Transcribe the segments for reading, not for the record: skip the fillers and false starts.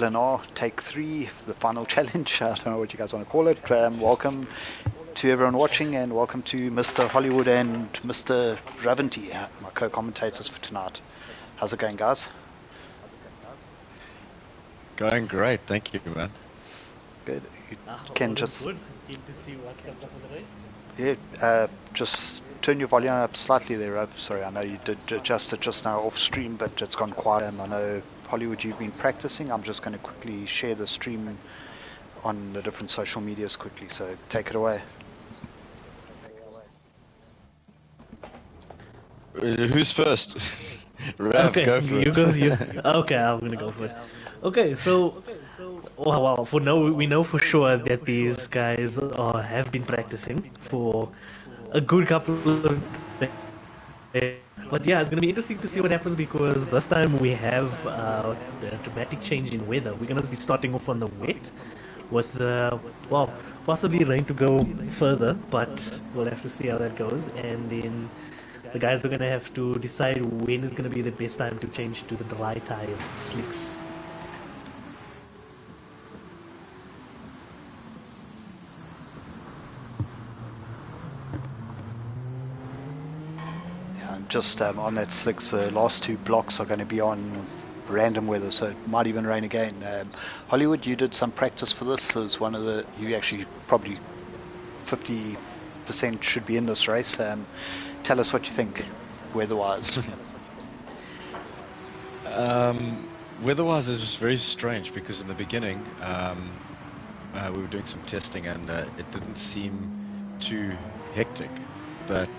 LNR, take 3, the final challenge. I don't know what you guys want to call it. Welcome to everyone watching, and welcome to Mr. Hollywood and Mr. Ravanti, my co-commentators for tonight. How's it going, guys? Going great, thank you, man. Good. You can just good. Keen to see what comes up with the race. Yeah, just turn your volume up slightly there, Rav. Sorry, I know you did adjust it just now off stream, but it's gone quiet. And I know, Hollywood, you've been practicing. I'm just going to quickly share the stream on the different social medias quickly, so take it away. Who's first? Rav, Okay, go for it. Okay, I'm gonna go for it. Okay, so well, for now we know for sure that these guys have been practicing for a good couple of days. But yeah, it's gonna be interesting to see what happens because this time we have a dramatic change in weather. We're gonna be starting off on the wet with well, possibly rain to go further, but we'll have to see how that goes. And then the guys are going to have to decide when is going to be the best time to change to the dry tires, slicks. Yeah, and just on that slicks, the last 2 blocks are going to be on random weather, so it might even rain again. Hollywood, you did some practice for this as one of the, you actually probably 50% should be in this race. Tell us what you think, weather-wise. Weather-wise, it was very strange because in the beginning we were doing some testing and it didn't seem too hectic, but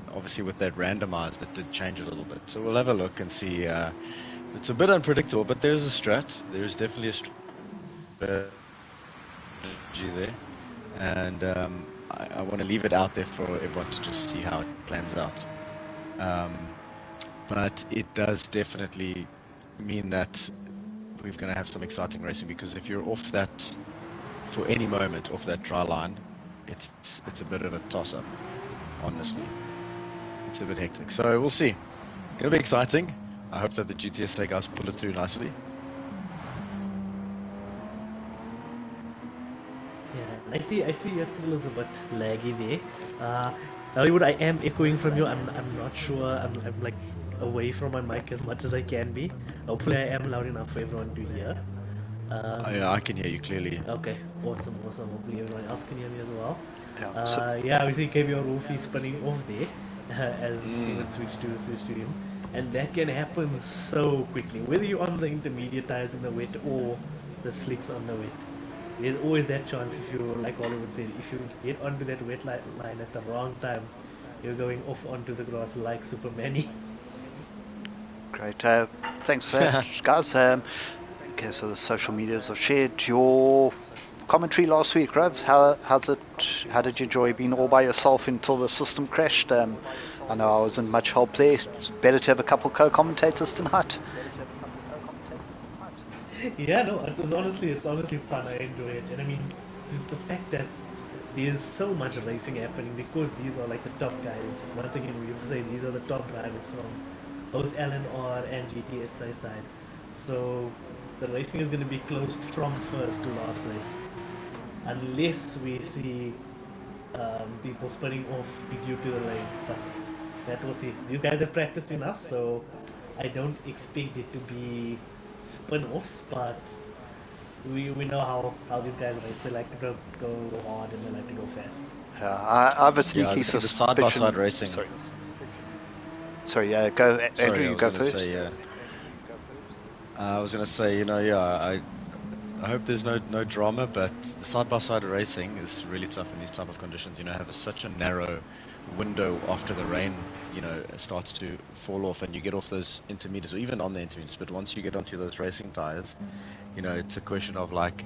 obviously with that randomized, it did change a little bit. So we'll have a look and see. It's a bit unpredictable, but there's a strat. There's definitely a strategy there, and I want to leave it out there for everyone to just see how it plans out. But it does definitely mean that we're going to have some exciting racing, because if you're off that for any moment off that dry line, it's a bit of a toss-up, honestly. It's a bit hectic, so we'll see. It's going to be exciting. I hope that the GTSA guys pull it through nicely. Yeah, I see your still is a bit laggy there. Hollywood, I am echoing from you. I'm not sure. I'm like away from my mic as much as I can be. Hopefully I am loud enough for everyone to hear. Yeah, I can hear you clearly. Okay, awesome. Hopefully everyone else can hear me as well. Yeah, Yeah, we see KBR Roofy spinning off there as Steven switch to him, and that can happen so quickly. Whether you're on the intermediate tires in the wet or the slicks on the wet, there's always that chance. If you, like Hollywood said, if you get onto that wet line at the wrong time, you're going off onto the grass like Superman. great. Thanks for that, guys. Okay, so the social medias are shared. Your commentary last week, Rav, how's it? How did you enjoy being all by yourself until the system crashed? I know I wasn't much help there. It's better to have a couple co-commentators tonight. Yeah, no, it's honestly fun. I enjoy it, and I mean, the fact that there's so much racing happening because these are like the top guys. Once again, we used to say these are the top drivers from both LNR and GTSA side. So the racing is going to be closed from first to last place, unless we see people spinning off due to the rain. But that we'll see. These guys have practiced enough, so I don't expect it to be spin-offs, but we know how these guys race. They like to go hard and they like to go fast. I have a sneaky suspicion. The side-by-side racing. Sorry, go, Andrew, you go first. I was going to say, I hope there's no drama, but the side-by-side racing is really tough in these type of conditions. Have such a narrow window after the rain, starts to fall off and you get off those intermediates, or even on the intermediates. But once you get onto those racing tires, it's a question of like,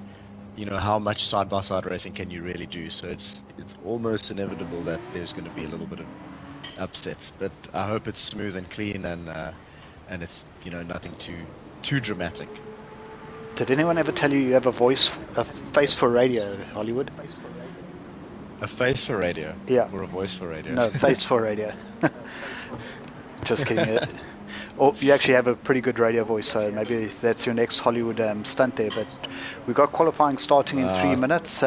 how much side-by-side racing can you really do? So it's almost inevitable that there's going to be a little bit of upsets. But I hope it's smooth and clean and it's nothing too dramatic. Did anyone ever tell you have a face for radio, Hollywood? A face for radio? Yeah. Or a voice for radio? No, face for radio. Just kidding. Oh, you actually have a pretty good radio voice, so maybe that's your next Hollywood stunt there. But we've got qualifying starting in 3 minutes.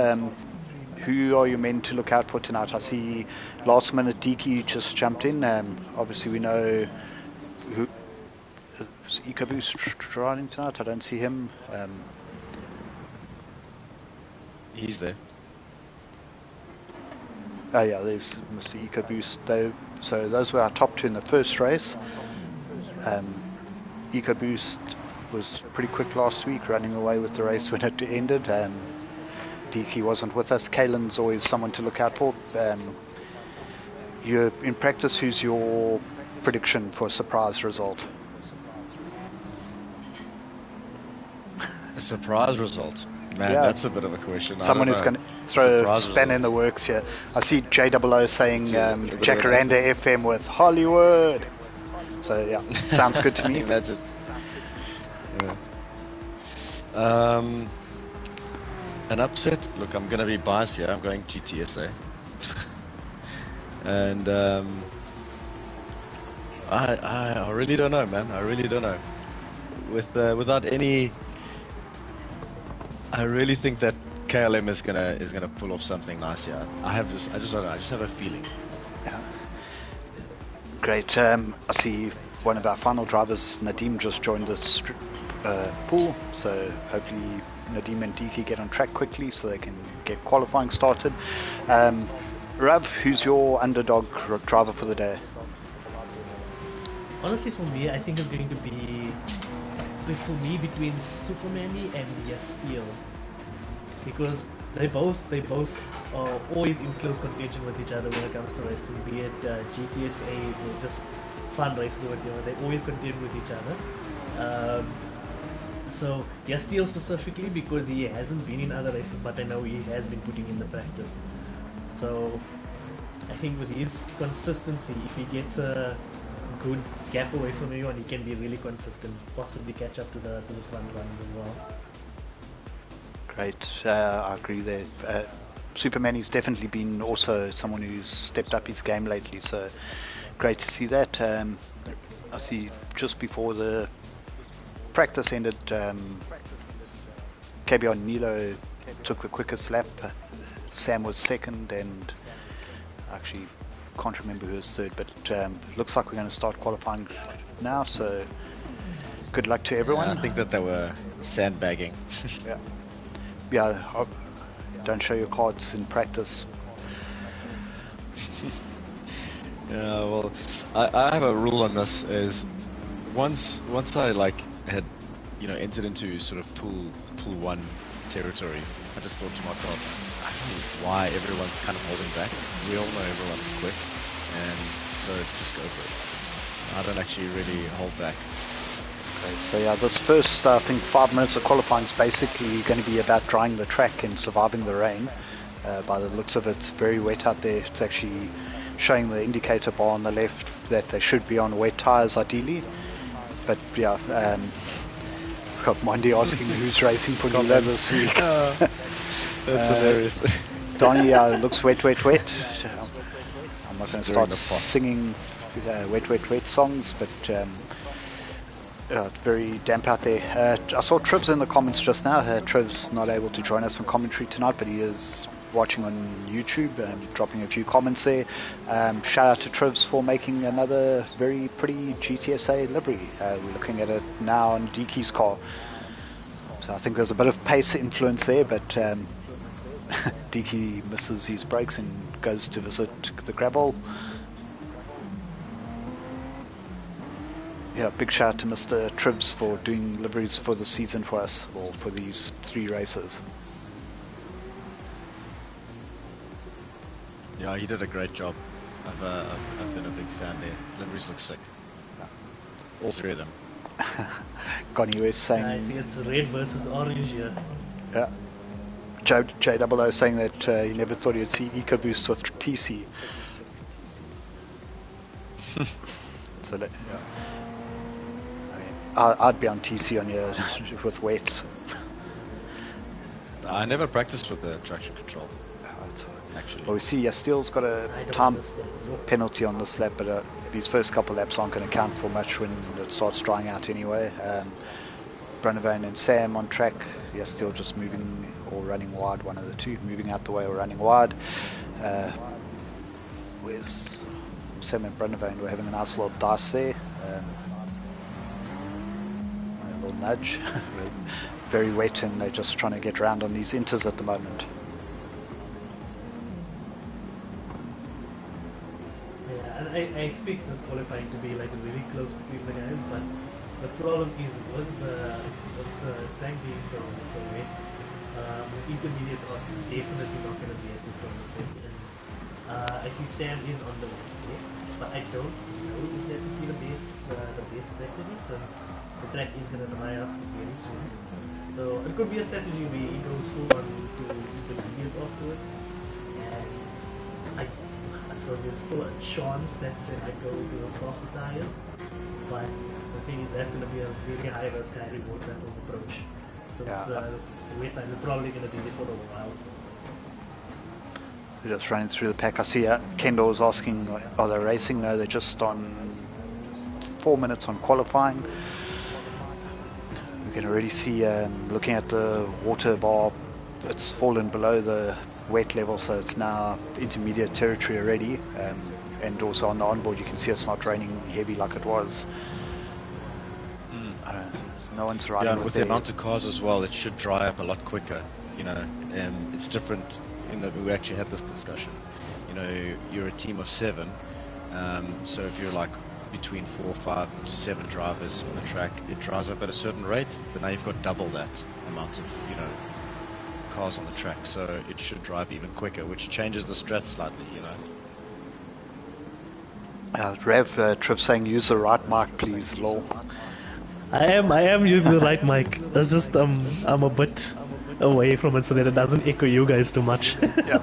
Who are you meant to look out for tonight? I see last minute Diki just jumped in. Obviously, we know who is EcoBoost riding tonight. I don't see him. He's there. Oh yeah, there's Mr. EcoBoost. So those were our top two in the first race. EcoBoost was pretty quick last week, running away with the race when it ended. Diki wasn't with us. Kalen's always someone to look out for. You're in practice. Who's your prediction for a surprise result? A surprise result? Man, Yeah. that's a bit of a question. Someone who's going to throw a span in the works here. I see JOO saying Jacaranda FM with Hollywood. So yeah, sounds good to me. Imagine. Yeah. An upset? Look, I'm going to be biased here. I'm going GTSA. And I really don't know, man. I really don't know. Without any, I really think that KLM is gonna pull off something nice here. I just don't know. I just have a feeling. Yeah. Great. I see one of our final drivers, Nadim, just joined this pool. So hopefully Nadim and Diki get on track quickly so they can get qualifying started. Rav, who's your underdog driver for the day? Honestly, for me, I think it's going to be, between Supermani and Yasteel, because they both are always in close contention with each other when it comes to racing, be it GTSA or just fun races or whatever. They always contend with each other. So Yasteel specifically because he hasn't been in other races, but I know he has been putting in the practice. So I think with his consistency, if he gets a good gap away from everyone, he can be really consistent, possibly catch up to the front runs as well. Great, I agree there. Supermani's definitely been also someone who's stepped up his game lately, so great to see that. I see just before the practice ended, KBR Nilo took the quickest lap. Sam was second, and actually can't remember who was third, but looks like we're going to start qualifying now, so good luck to everyone. Yeah, I think that they were sandbagging. Yeah, don't show your cards in practice. Yeah, well, I have a rule on this is once I had entered into sort of pool one territory, I just thought to myself, I don't know why everyone's kind of holding back. We all know everyone's quick, and so just go for it. I don't actually really hold back. Okay, so yeah, this first I think 5 minutes of qualifying is basically going to be about drying the track and surviving the rain. By the looks of it, it's very wet out there. It's actually showing the indicator bar on the left that they should be on wet tyres ideally. But yeah, got Monday asking who's racing for Nilo this week. That's hilarious. Donnie looks wet. I'm not going to start singing wet songs, but it's very damp out there. I saw Trivs in the comments just now. Trivs not able to join us on commentary tonight, but he is watching on YouTube and dropping a few comments there. Shout out to Trivs for making another very pretty GTSA livery. We're looking at it now on Diki's car. So I think there's a bit of pace influence there, but Diki misses his brakes and goes to visit the gravel. Yeah, big shout out to Mr. Trivs for doing liveries for the season for us, or for these 3 races. Yeah, he did a great job. I've been a big fan there. Liveries look sick. All 3 of them. Connie West saying... I see it's red versus orange here. Yeah. JOO saying that he never thought he'd see EcoBoost with TC. So yeah. I mean, I'd be on TC on here with wets. I never practiced with the traction control. Right. actually. Well, we see Steele's got a I don't time understand. penalty on this lap, but these first couple laps aren't going to count for much when it starts drying out anyway. Brunavane and Sam on track. Steele just moving or running wide, one of the two, moving out the way or running wide. Where's Sam and Brunavane? We're having a nice little dice there. A little nudge. Very wet, and they're just trying to get around on these inters at the moment. Yeah, and I expect this qualifying to be like really close between the guys, but the problem is with the track being so wet, intermediates are definitely not going to be at the same extent. And I see Sam is on the wet there, but I don't know if that would be the best strategy, since the track is going to dry up very soon. So it could be a strategy where he goes full on to intermediates afterwards, and so there's still a chance that they might go to the softer tires, but the thing is that's going to be a very high risk, high reward type of approach, since the wait time is probably going to be there for a while. So. We're just running through the pack. I see Kendall was asking, are they racing? No, they're just on 4 minutes on qualifying. We can already see, looking at the water bar, it's fallen below the wet level, so it's now intermediate territory already. And also on the onboard, you can see it's not raining heavy like it was. I don't know, no one's riding. Yeah, and with the amount of cars as well, it should dry up a lot quicker. It's different. We actually had this discussion. You're a team of 7, so if you're like between 4, 5 to 7 drivers on the track, it dries up at a certain rate, but now you've got double that amount of cars on the track, so it should drive even quicker, which changes the strat slightly. Triv saying use the right mic, please. Lol. I am using the right mic. It's just I'm a bit away from it so that it doesn't echo you guys too much. Yeah.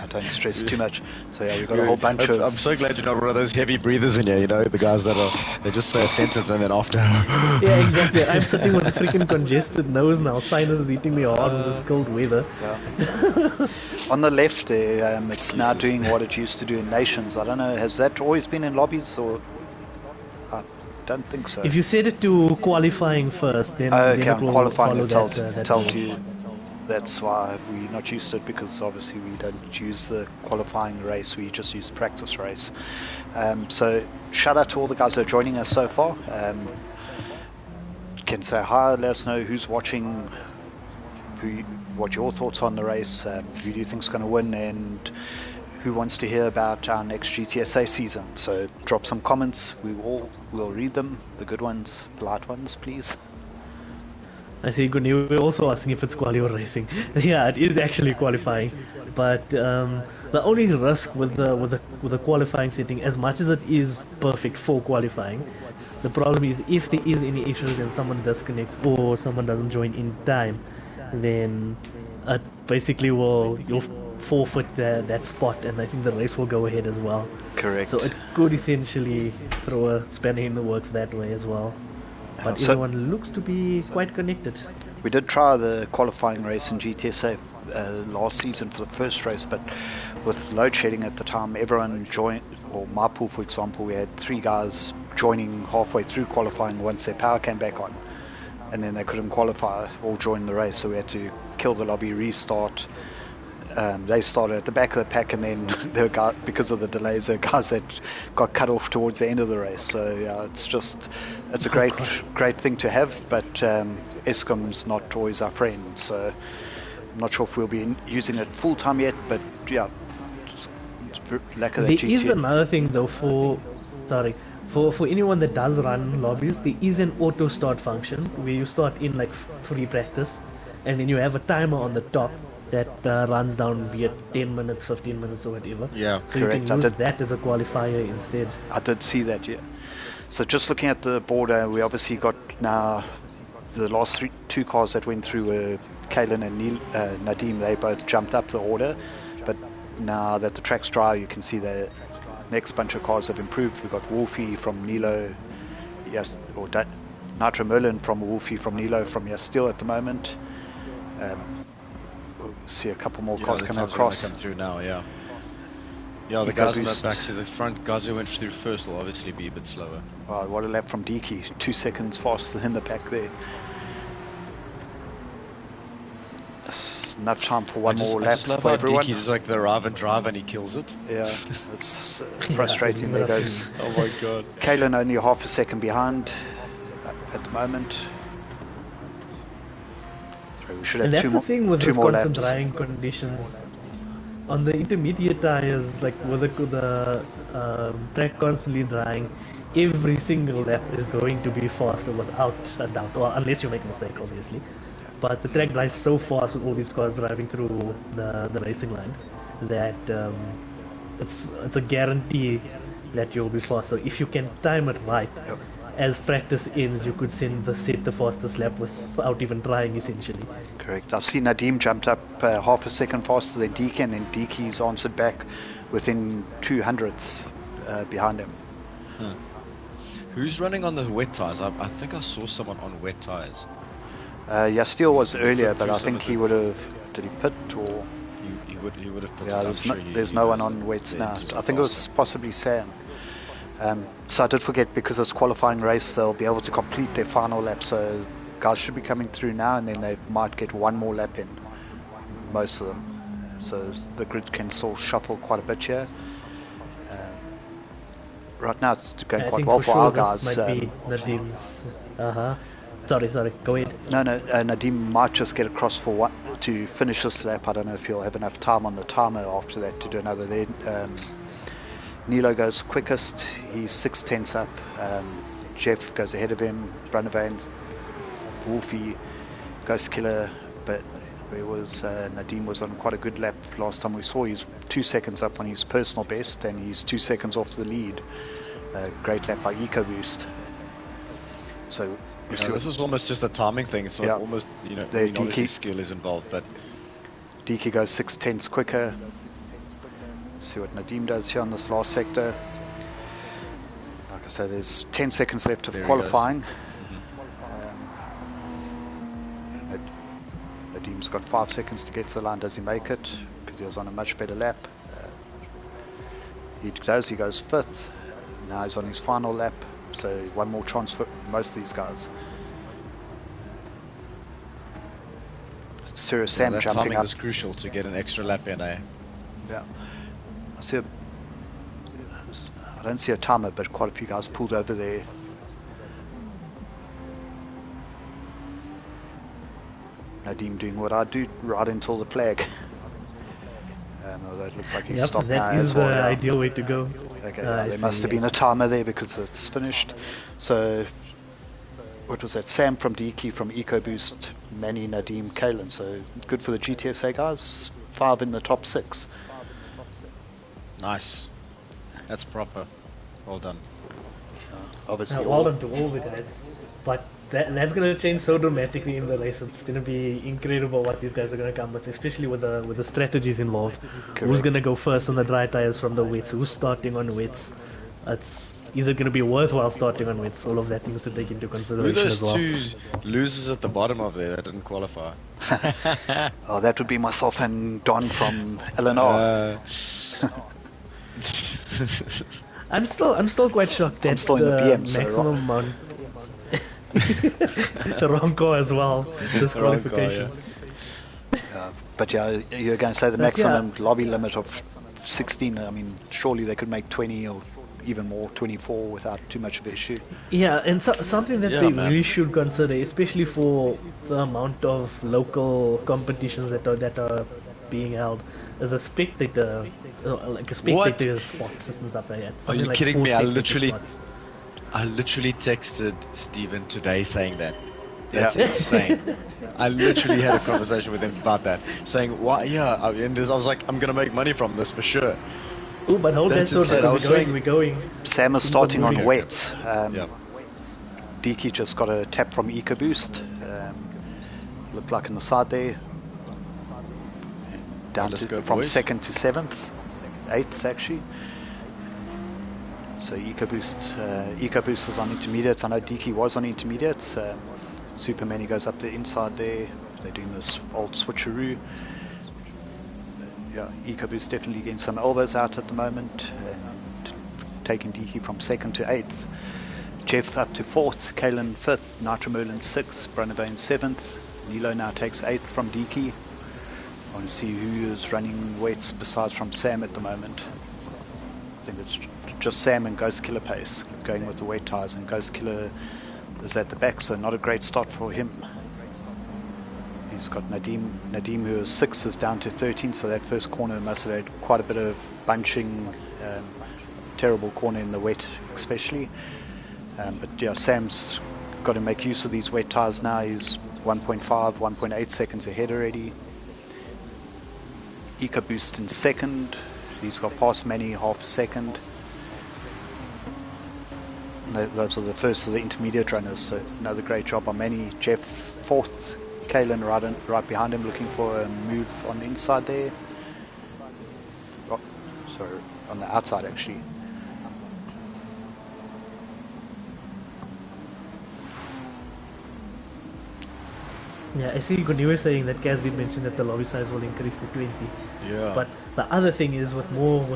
Don't stress too much. So yeah, we've got a whole bunch of... I'm so glad you're not one of those heavy breathers in here, the guys that they just say a sentence and then after... Yeah, exactly. I'm sitting with a freaking congested nose now. Sinus is eating me hard with this cold weather. Yeah. On the left there, it's now doing what it used to do in Nations. I don't know, has that always been in lobbies, or... I don't think so. If you set it to qualifying first, then, then it will qualifying follow it tells you. That's why we're not used to it, because obviously we don't use the qualifying race, we just use practice race. So shout out to all the guys that are joining us so far. Can say hi, let us know who's watching, what your thoughts on the race, who do you think's going to win, and who wants to hear about our next GTSA season. So drop some comments, we'll read them, the good ones, polite ones, please. I see. Good news. We're also asking if it's quali or racing. Yeah, it is actually qualifying, but the only risk with the qualifying setting, as much as it is perfect for qualifying, the problem is if there is any issues and someone disconnects or someone doesn't join in time, then it basically you'll forfeit that spot, and I think the race will go ahead as well. Correct. So it could essentially throw a spanner in the works that way as well. But everyone looks to be quite connected. We did try the qualifying race in GTSA last season for the first race, but with load shedding at the time, everyone joined, or my pool for example, we had 3 guys joining halfway through qualifying once their power came back on, and then they couldn't qualify or join the race, so we had to kill the lobby, restart. They started at the back of the pack, and then because of the delays, there were guys that got cut off towards the end of the race. So yeah, it's a great thing to have, but ESCOM's not always our friend. So I'm not sure if we'll be using it full time yet, but yeah, just lack of that There is another thing though for anyone that does run lobbies, there is an auto start function where you start in like free practice, and then you have a timer on the top that runs down, be it 10 minutes, 15 minutes or whatever. Yeah, so correct. You can use that as a qualifier instead. I did see that, yeah. So just looking at the border, we obviously got now the last 2 cars that went through were Kalen and Nadim. They both jumped up the order, but now that the track's dry, you can see the next bunch of cars have improved. We've got Wolfie from Nilo, yes, or Nitro Merlin from Wolfie from Nilo from Yasteel at the moment. see a couple more Yeah, cars the coming times are going to across. come through now, yeah. Yeah, the guys in that EcoBoost. back, so the front guys who went through first will obviously be a bit slower. Wow, what a lap from Deke. 2 seconds faster than the pack there. That's enough time for one more I lap just love for how everyone. Deaky just like the arrive and drive and he kills it. Yeah, it's frustrating. Yeah, There goes Oh my god. Kalen, only half a second behind at the moment. So we should have And that's two the more, thing with two more Wisconsin laps. drying conditions. On the intermediate tires, like with the track constantly drying, every single lap is going to be faster without a doubt, or unless you make a mistake, obviously. But the track dries so fast with all these cars driving through the racing line that it's a guarantee that you'll be fast. So if you can time it right, Yep. as practice ends, you could set the fastest lap without even trying, essentially. Correct. I've seen Nadim jumped up half a second faster than Deke, and then Deke's answered back within 200ths behind him. Who's running on the wet tires? I think I saw someone on wet tires. Yeah, Steele was He earlier, flipped but through I some think of he the- would have. Did he pit or? He would have put Yeah, it. there's no one on wets now. I think it was possibly Sam. So I did forget, because it's qualifying race, they'll be able to complete their final lap. So guys should be coming through now, and then they might get one more lap in. Most of them. So the grid can still shuffle quite a bit here. Right now it's going I quite think well for for sure our this guys. might be Nadim's. Sorry, go ahead. No, Nadim might just get across for one to finish this lap. I don't know if he'll have enough time on the timer after that to do another. Then Nilo goes quickest. He's 6 tenths up. Jeff goes ahead of him. Brunavane, Wolfie, Ghost Killer, but where was Nadim was on quite a good lap last time we saw. He's 2 seconds up on his personal best, and he's 2 seconds off the lead. Great lap by EcoBoost. So this is almost just a timing thing. So Yeah. almost, There, obviously DK skill is involved, but Deke goes 6 tenths quicker. See what Nadim does here on this last sector. Like I said, there's 10 seconds left of There he qualifying. Nadim's got 5 seconds to get to the line. Does he make it? Because he was on a much better lap. He does. He goes 5th. Now he's on his final lap. So one more chance for most of these guys. Serious Sam that jumping timing up. was crucial to get an extra lap in, eh? Yeah. I don't see a timer, but quite a few guys pulled over there. Nadim doing what I do, right until the flag. Although it looks like he's stopped now that is as well. the Yeah. ideal way to go. Okay, I there see, must have been a yes. timer there because it's finished. So, what was that? Sam from Deke, from EcoBoost, Manny, Nadim, Kalen. So good for the GTSA guys. 5 in the top 6. Nice. That's proper. Well done. Obviously, Well done to all the guys. But that's gonna change so dramatically in the race. It's gonna be incredible what these guys are gonna come with, especially with the strategies involved. Who's Correct. gonna go first on the dry tires from the wets? Who's starting on wets? Is it gonna be worthwhile starting on wets? All of that things to take into Who are consideration those as well. two losers at the bottom of there that didn't qualify? Oh, that would be myself and Don from LNR. I'm still quite shocked that I'm still in the PM, so maximum amount. The wrong car as well. Disqualification. But yeah, you're going to say the But maximum lobby limit of 16. I mean, surely they could make 20 or even more, 24 without too much of an issue. Yeah, and something that Yeah, they man. really should consider, especially for the amount of local competitions that are being held, is a spectator, like a spectator spots and stuff like that. Are Something you like kidding 4 me? I spectator literally spots. texted Steven today saying that. That's Yeah. insane. I literally had a conversation with him about that, saying, "Why? Yeah." And I was like, "I'm gonna make money from this for sure." Oh, but hold that That's thought insane. I because was we're going, saying- we're going. Sam is Things are starting on moving. wet. Yeah. Deke just got a tap from EcoBoost. Looked like in the side there. Down Let's to go, from boys. 2nd to 7th, 8th actually. So EcoBoost is on intermediates. I know Deke was on intermediates. Superman, he goes up the inside there. They're doing this old switcheroo. yeah, EcoBoost definitely getting some elbows out at the moment and taking DK from 2nd to 8th. Jeff up to 4th, Kalen 5th, Nitro Merlin 6th, Brunavane 7th. Nilo now takes 8th from DK. I want to see who is running weights besides from Sam at the moment. I think it's just Sam and Ghost Killer pace going with the weight tires, and Ghost Killer is at the back, so not a great start for him. He's got Nadim who is 6th, is down to 13th, so that first corner must have had quite a bit of bunching, terrible corner in the wet especially. But yeah, Sam's got to make use of these wet tires now. He's 1.5, 1.8 seconds ahead already. EcoBoost in 2nd. He's got past Manny half a second. Those are the first of the intermediate runners, so another great job by Manny. Jeff 4th, Kalen right behind him, looking for a move on the inside there. Oh, sorry, on the outside actually. Yeah, I see you were saying that Kaz did mention that the lobby size will increase to 20. Yeah. But the other thing is with more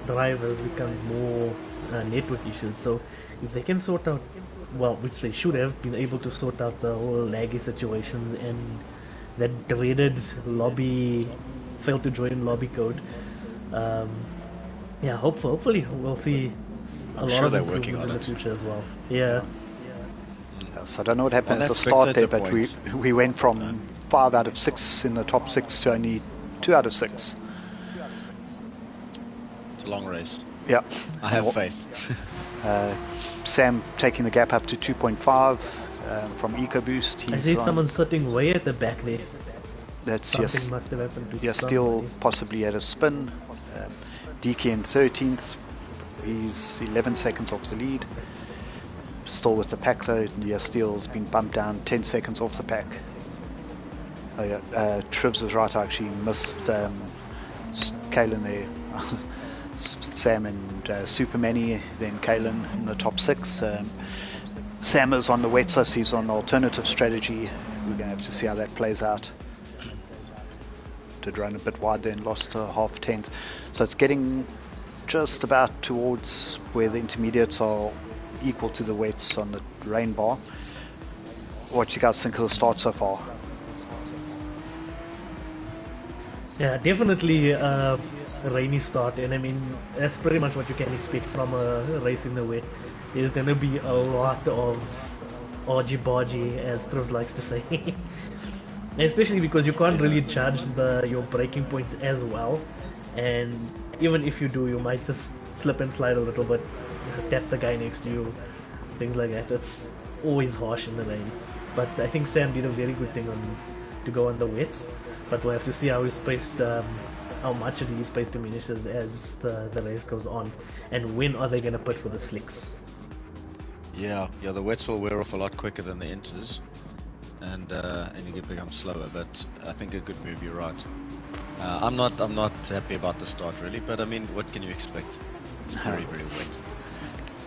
drivers becomes more network issues. So if they can sort out, well, which they should have been able to sort out the whole laggy situations and that dreaded lobby failed to join lobby code. Yeah, hopefully we'll see a lot of improvements in the future as well. Yeah. So I don't know what happened at the start there, but we went from 5 out of 6 in the top 6 to only 2 out of 6. It's a long race. Yeah. I have faith. Sam taking the gap up to 2.5 from EcoBoost. I see someone sitting way at the back there. That's something must have happened to somebody. Still possibly at a spin. DK in 13th. He's 11 seconds off the lead. Still with the pack though. Steele's been bumped down 10 seconds off the pack. Oh yeah, Trivs was right, I actually missed Kalen there. Sam and Supermany, then Kalen in the top 6. Sam is on the wet, so he's on alternative strategy. We're going to have to see how that plays out. Did run a bit wide then, lost a half 10th. So it's getting just about towards where the intermediates are equal to the wets on the rain bar. What do you guys think of the start so far? Yeah, definitely a rainy start, and I mean that's pretty much what you can expect from a race in the wet. There's gonna be a lot of argy-bargy, as Trivs likes to say. Especially because you can't really judge your braking points as well, and even if you do, you might just slip and slide a little bit, tap the guy next to you, things like that. It's always harsh in the rain. But I think Sam did a very good thing to go on the wets, but we'll have to see how his pace, how much of his pace diminishes as the race goes on, and when are they going to put for the slicks. Yeah, the wets will wear off a lot quicker than the inters, and you can become slower. But I think a good move. You're right. I'm not happy about the start really, but I mean, what can you expect? It's very wet.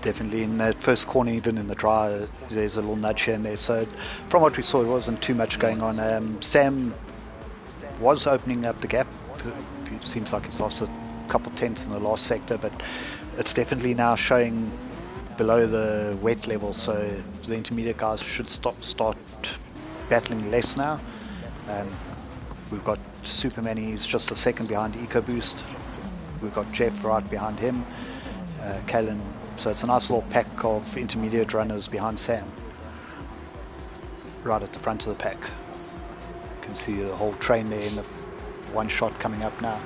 Definitely in that first corner, even in the dry, there's a little nudge here and there. So from what we saw, it wasn't too much going on. Sam was opening up the gap. It seems like he's lost a couple tenths in the last sector, but it's definitely now showing below the wet level. So the intermediate guys should start battling less now. We've got Superman, he's just a second behind EcoBoost. We've got Jeff right behind him. Kalen. So it's a nice little pack of intermediate runners behind Sam. Right at the front of the pack. You can see the whole train there in the one shot coming up now.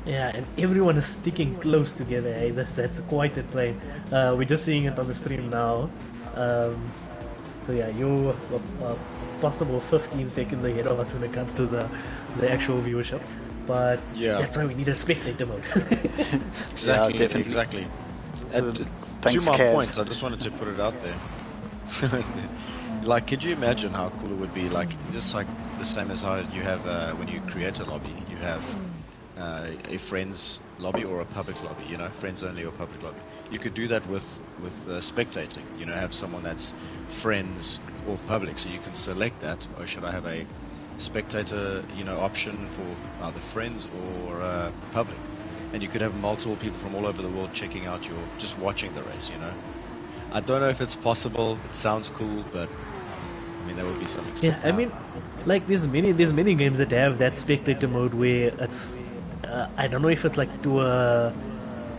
Yeah, and everyone is sticking close together. Eh? That's quite a train. We're just seeing it on the stream now. So yeah, you're possible 15 seconds ahead of us when it comes to the actual viewership. But yeah, that's why we need a spectator mode. Exactly, yeah, exactly. Thanks, to my Kaz. point, I just wanted to put it out there. Like, could you imagine how cool it would be? Like, just like the same as how you have when you create a lobby, you have a friends lobby or a public lobby, friends only or public lobby. You could do that with spectating, have someone that's friends or public, so you can select that. Or should I have a spectator, option for either friends or public? And you could have multiple people from all over the world checking out just watching the race. I don't know if it's possible. It sounds cool, but I mean, that would be something. Yeah, I mean, like there's many games that have that spectator mode where it's I don't know if it's like to a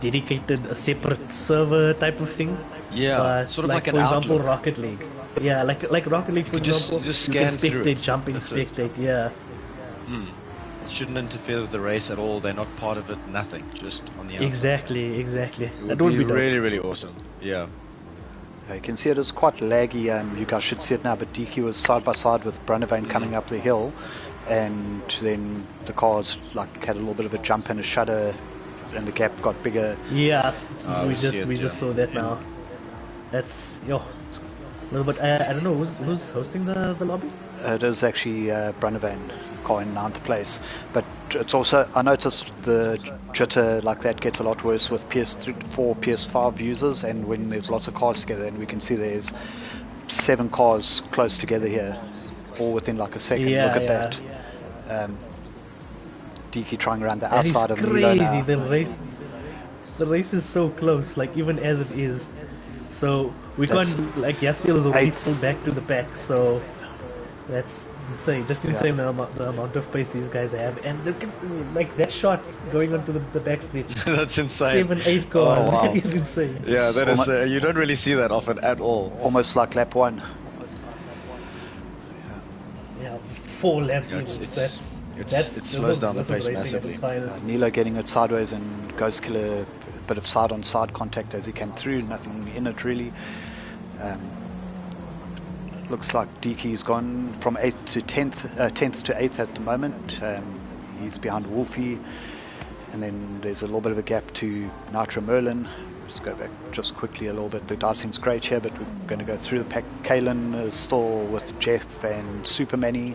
dedicated, a separate server type of thing. Yeah, But sort of like like for an example, Outlook. Rocket League. Yeah, like Rocket League, for could just example, just you can scan through spectate, it. jumping, That's it. spectate. Yeah, It shouldn't interfere with the race at all. They're not part of it. Nothing. Just on the outside. exactly. It That would would be be dope. really, really awesome. Yeah. You can see it is quite laggy. You guys should see it now, but DQ was side by side with Brunavane coming up the hill, and then the cars like had a little bit of a jump and a shudder, and the gap got bigger. Yes, we see it, we just saw that now. That's a little bit. I don't know who's hosting the lobby. It is actually Brunavane car in 9th place, but it's also, I noticed the jitter like that gets a lot worse with PS4, PS5 users, and when there's lots of cars together, and we can see there's 7 cars close together here, all within like a second. Yeah, Look at yeah. that. DK trying around the That is outside of Milo crazy. now. The race is so close. Like even as it is, so we That's can't like Yastiel is already 8th. pulled back to the pack. So that's insane. Just insane the amount of pace these guys have, and look at like that shot going onto the backstretch. That's insane. 7-8 car. Oh, wow. That is insane. Yeah, that is. Almo- You don't really see that often at all. Almost like lap 1. Yeah, 4 laps. Yeah, even. it's- That's it slows down the this is pace racing at its massively. finest. Nilo getting it sideways and Ghost Killer a bit of side-on-side contact as he came through, nothing in it really. Looks like DK's gone from 8th to 10th to 8th at the moment. He's behind Wolfie, and then there's a little bit of a gap to Nitro Merlin. Let's go back just quickly a little bit. The dicing's great here, but we're going to go through the pack. Kalen is still with Jeff and Supermany.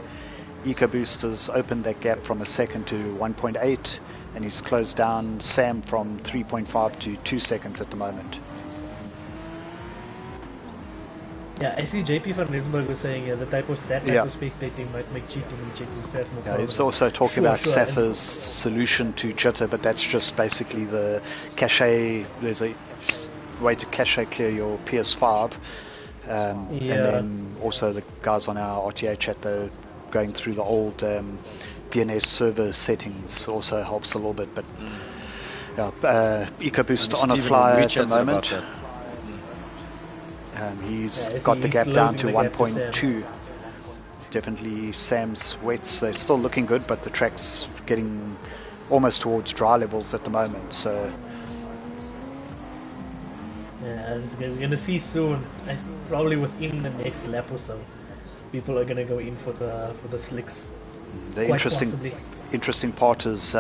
EcoBoost has opened that gap from a second to 1.8, and he's closed down Sam from 3.5 to 2 seconds at the moment. Yeah, I see JP van Rensburg was saying that type of spectating might make cheating and checking stats more. Yeah, he's also talking about Safa's solution to jitter, but that's just basically the cache. There's a way to cache clear your PS5, and then also the guys on our RTA chat, though, going through the old DNS server settings also helps a little bit. But EcoBoost on a flyer at the moment. He's got the gap down to 1.2. Definitely Sam's wets, they're still looking good, but the track's getting almost towards dry levels at the moment. So yeah, we're gonna see soon. Probably within the next lap or so, people are gonna go in for the slicks. the Quite possibly. interesting part is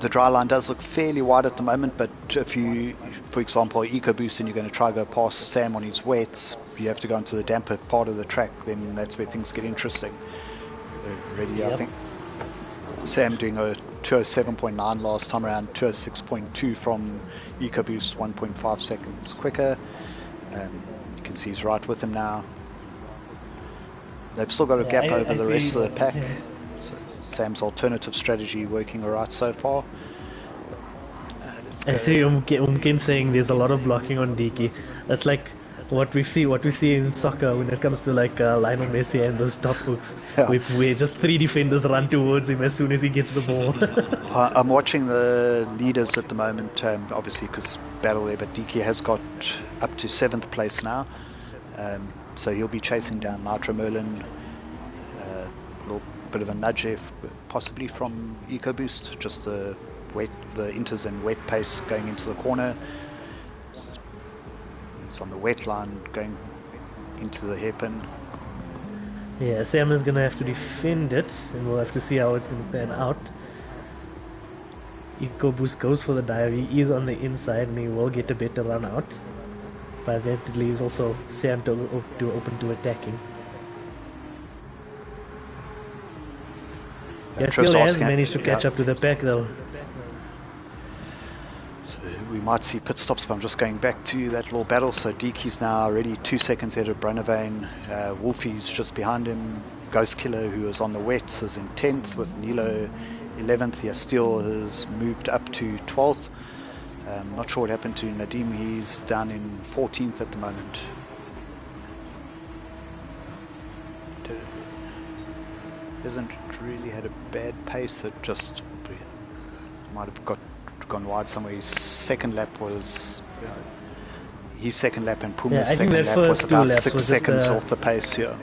the dry line does look fairly wide at the moment, but if you, for example, EcoBoost and you're going to try to go past Sam on his wets, you have to go into the damper part of the track, then that's where things get interesting. Already, I think Sam doing a 207.9 last time around, 206.2 from EcoBoost, 1.5 seconds quicker. You can see he's right with him now. They've still got a gap over the rest of the pack. So Sam's alternative strategy working alright so far. I see Umkin saying there's a lot of blocking on Diki. That's like what we see in soccer when it comes to like Lionel Messi and those top hooks. Yeah. Where just 3 defenders run towards him as soon as he gets the ball. I'm watching the leaders at the moment, obviously because battle there, but DK has got up to 7th place now. So he'll be chasing down Nitro Merlin. A little bit of a nudge there, possibly from EcoBoost, just the inters and wet pace going into the corner. It's on the wet line going into the hairpin. Yeah, Sam is gonna have to defend it, and we'll have to see how it's gonna pan out. EcoBoost goes for the dive. He is on the inside, and he will get a better run out. But that leaves also Sam to open to attacking. Yeah, Trev's still has asking, managed to catch up to the pack though. So we might see pit stops, but I'm just going back to that little battle. So Deaky's now already 2 seconds ahead of Brunavane. Wolfie's just behind him. Ghost Killer, who is on the wets, is in 10th with Nilo 11th. Yeah, Steel has moved up to 12th. Not sure what happened to Nadim. He's down in 14th at the moment. Hasn't really had a bad pace. It just might have gone wide somewhere. His second lap was his second lap, and Puma's second lap was about 6 seconds off the pace here.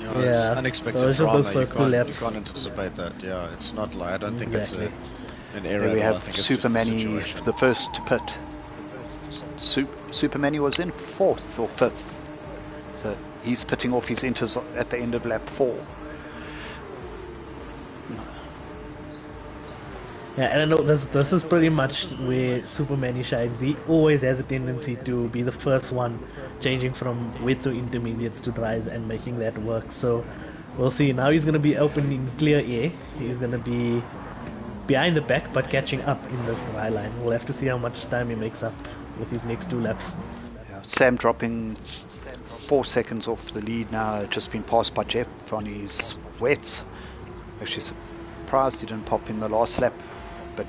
Yeah, it's unexpected drama. You can't anticipate that. Yeah, it's not like, I don't think it's an error. We have Super Manny, the first to pit. Super Manny was in 4th or 5th, so he's pitting off his inters at the end of lap 4. Yeah, and I know this is pretty much where Super Manny shines. He always has a tendency to be the first one changing from wets or intermediates to dries and making that work. So we'll see. Now he's going to be open in clear air. He's going to be behind the pack but catching up in this dry line. We'll have to see how much time he makes up with his next 2 laps. Yeah, Sam dropping 4 seconds off the lead now, just been passed by Jeff on his wets. Actually surprised he didn't pop in the last lap, but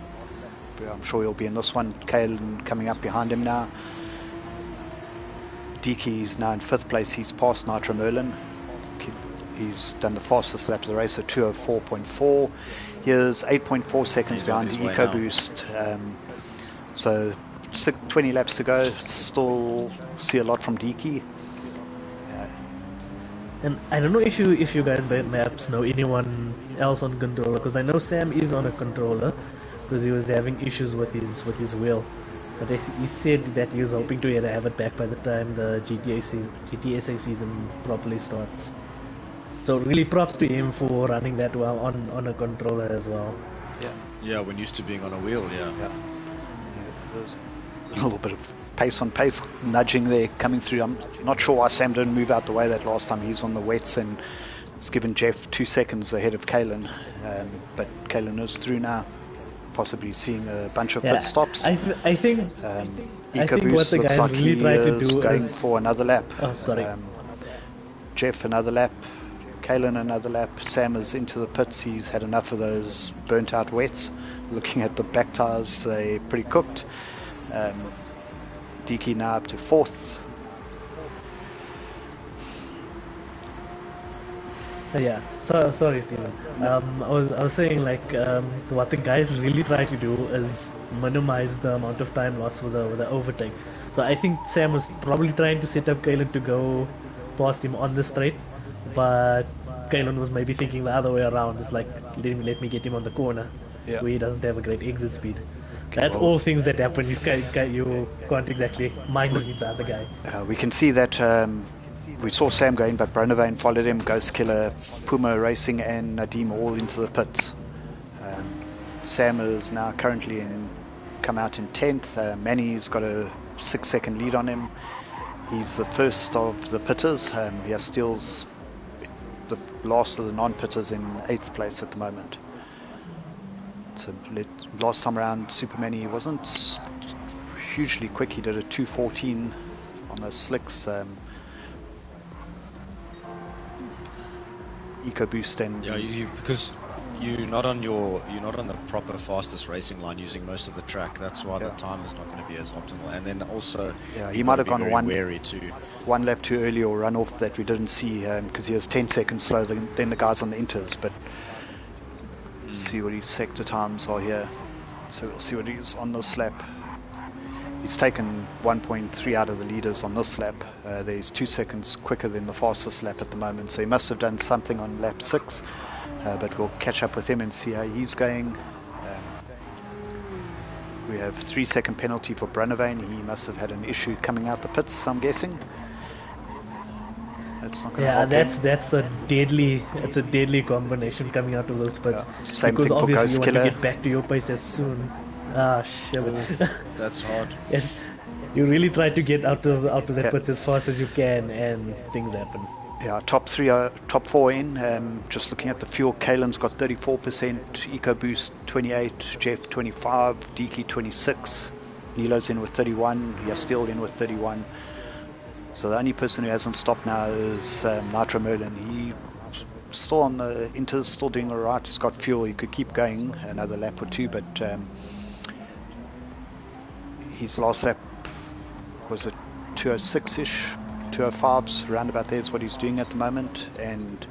I'm sure he'll be in this one. Kalen coming up behind him now. Deaky is now in 5th place. He's passed Nitro Merlin. He's done the fastest lap of the race at 2:04.4. Here's 8.4 seconds behind the EcoBoost. So 20 laps to go. Still see a lot from Deaky. And I don't know if you guys by maps know anyone else on controller, because I know Sam is on a controller because he was having issues with his wheel. But he said that he was hoping to have it back by the time the GTSA season properly starts. So really props to him for running that well on a controller as well. Yeah, when used to being on a wheel, yeah. There's a little bit of pace on pace nudging there coming through. I'm not sure why Sam didn't move out the way that last time. He's on the wets, and it's given Jeff 2 seconds ahead of Kalen. But Kalen is through now, possibly seeing a bunch of pit stops. I think EcoBoost looks like really he is going for another lap. Oh, sorry. Jeff another lap, Kalen another lap. Sam is into the pits. He's had enough of those burnt out wets. Looking at the back tires, they're pretty cooked. Deaky now up to 4th. Yeah, so sorry, Steven. I was saying, like, what the guys really try to do is minimize the amount of time lost with the overtake. So I think Sam was probably trying to set up Kalen to go past him on the straight, but Kalen was maybe thinking the other way around. It's like, let me get him on the corner, where he doesn't have a great exit speed. That's all things that happen. You can't exactly mind the other guy. We can see that we saw Sam going, but Brunavane followed him. Ghost Killer, Puma Racing, and Nadim all into the pits. Sam is now currently come out in 10th. Manny's got a 6-second lead on him. He's the first of the pitters. Steele's the last of the non-pitters in 8th place at the moment. So last time around, Super Manny wasn't hugely quick. He did a 2:14 on those slicks. EcoBoost and because you're not on the proper fastest racing line using most of the track. That's why the time is not going to be as optimal. And then also, he might have gone one lap too early or run off that we didn't see because he was 10 seconds slower than the guys on the inters. But see what his sector times are here. So we'll see what he's on this lap. He's taken 1.3 out of the leaders on this lap. He's 2 seconds quicker than the fastest lap at the moment. So he must have done something on lap 6. But we'll catch up with him and see how he's going. We have 3-second penalty for Brunavane. He must have had an issue coming out the pits, I'm guessing. That's not that's a deadly combination coming out of those pits. Same because thing for obviously Ghost you Killer. want to get back to your pace as soon. Shit. That's hard. Yes, you really try to get out of the pits as fast as you can, and things happen. Yeah, top four in. Just looking at the fuel, Kalen's got 34%, EcoBoost 28, Jeff 25, Deaky 26, Nilo's in with 31, Yastil in with 31. So the only person who hasn't stopped now is Nitro Merlin. He still on the Inter's, still doing all right. He's got fuel. He could keep going another lap or two, but his last lap was a 206-ish, 205s, around about there is what he's doing at the moment. And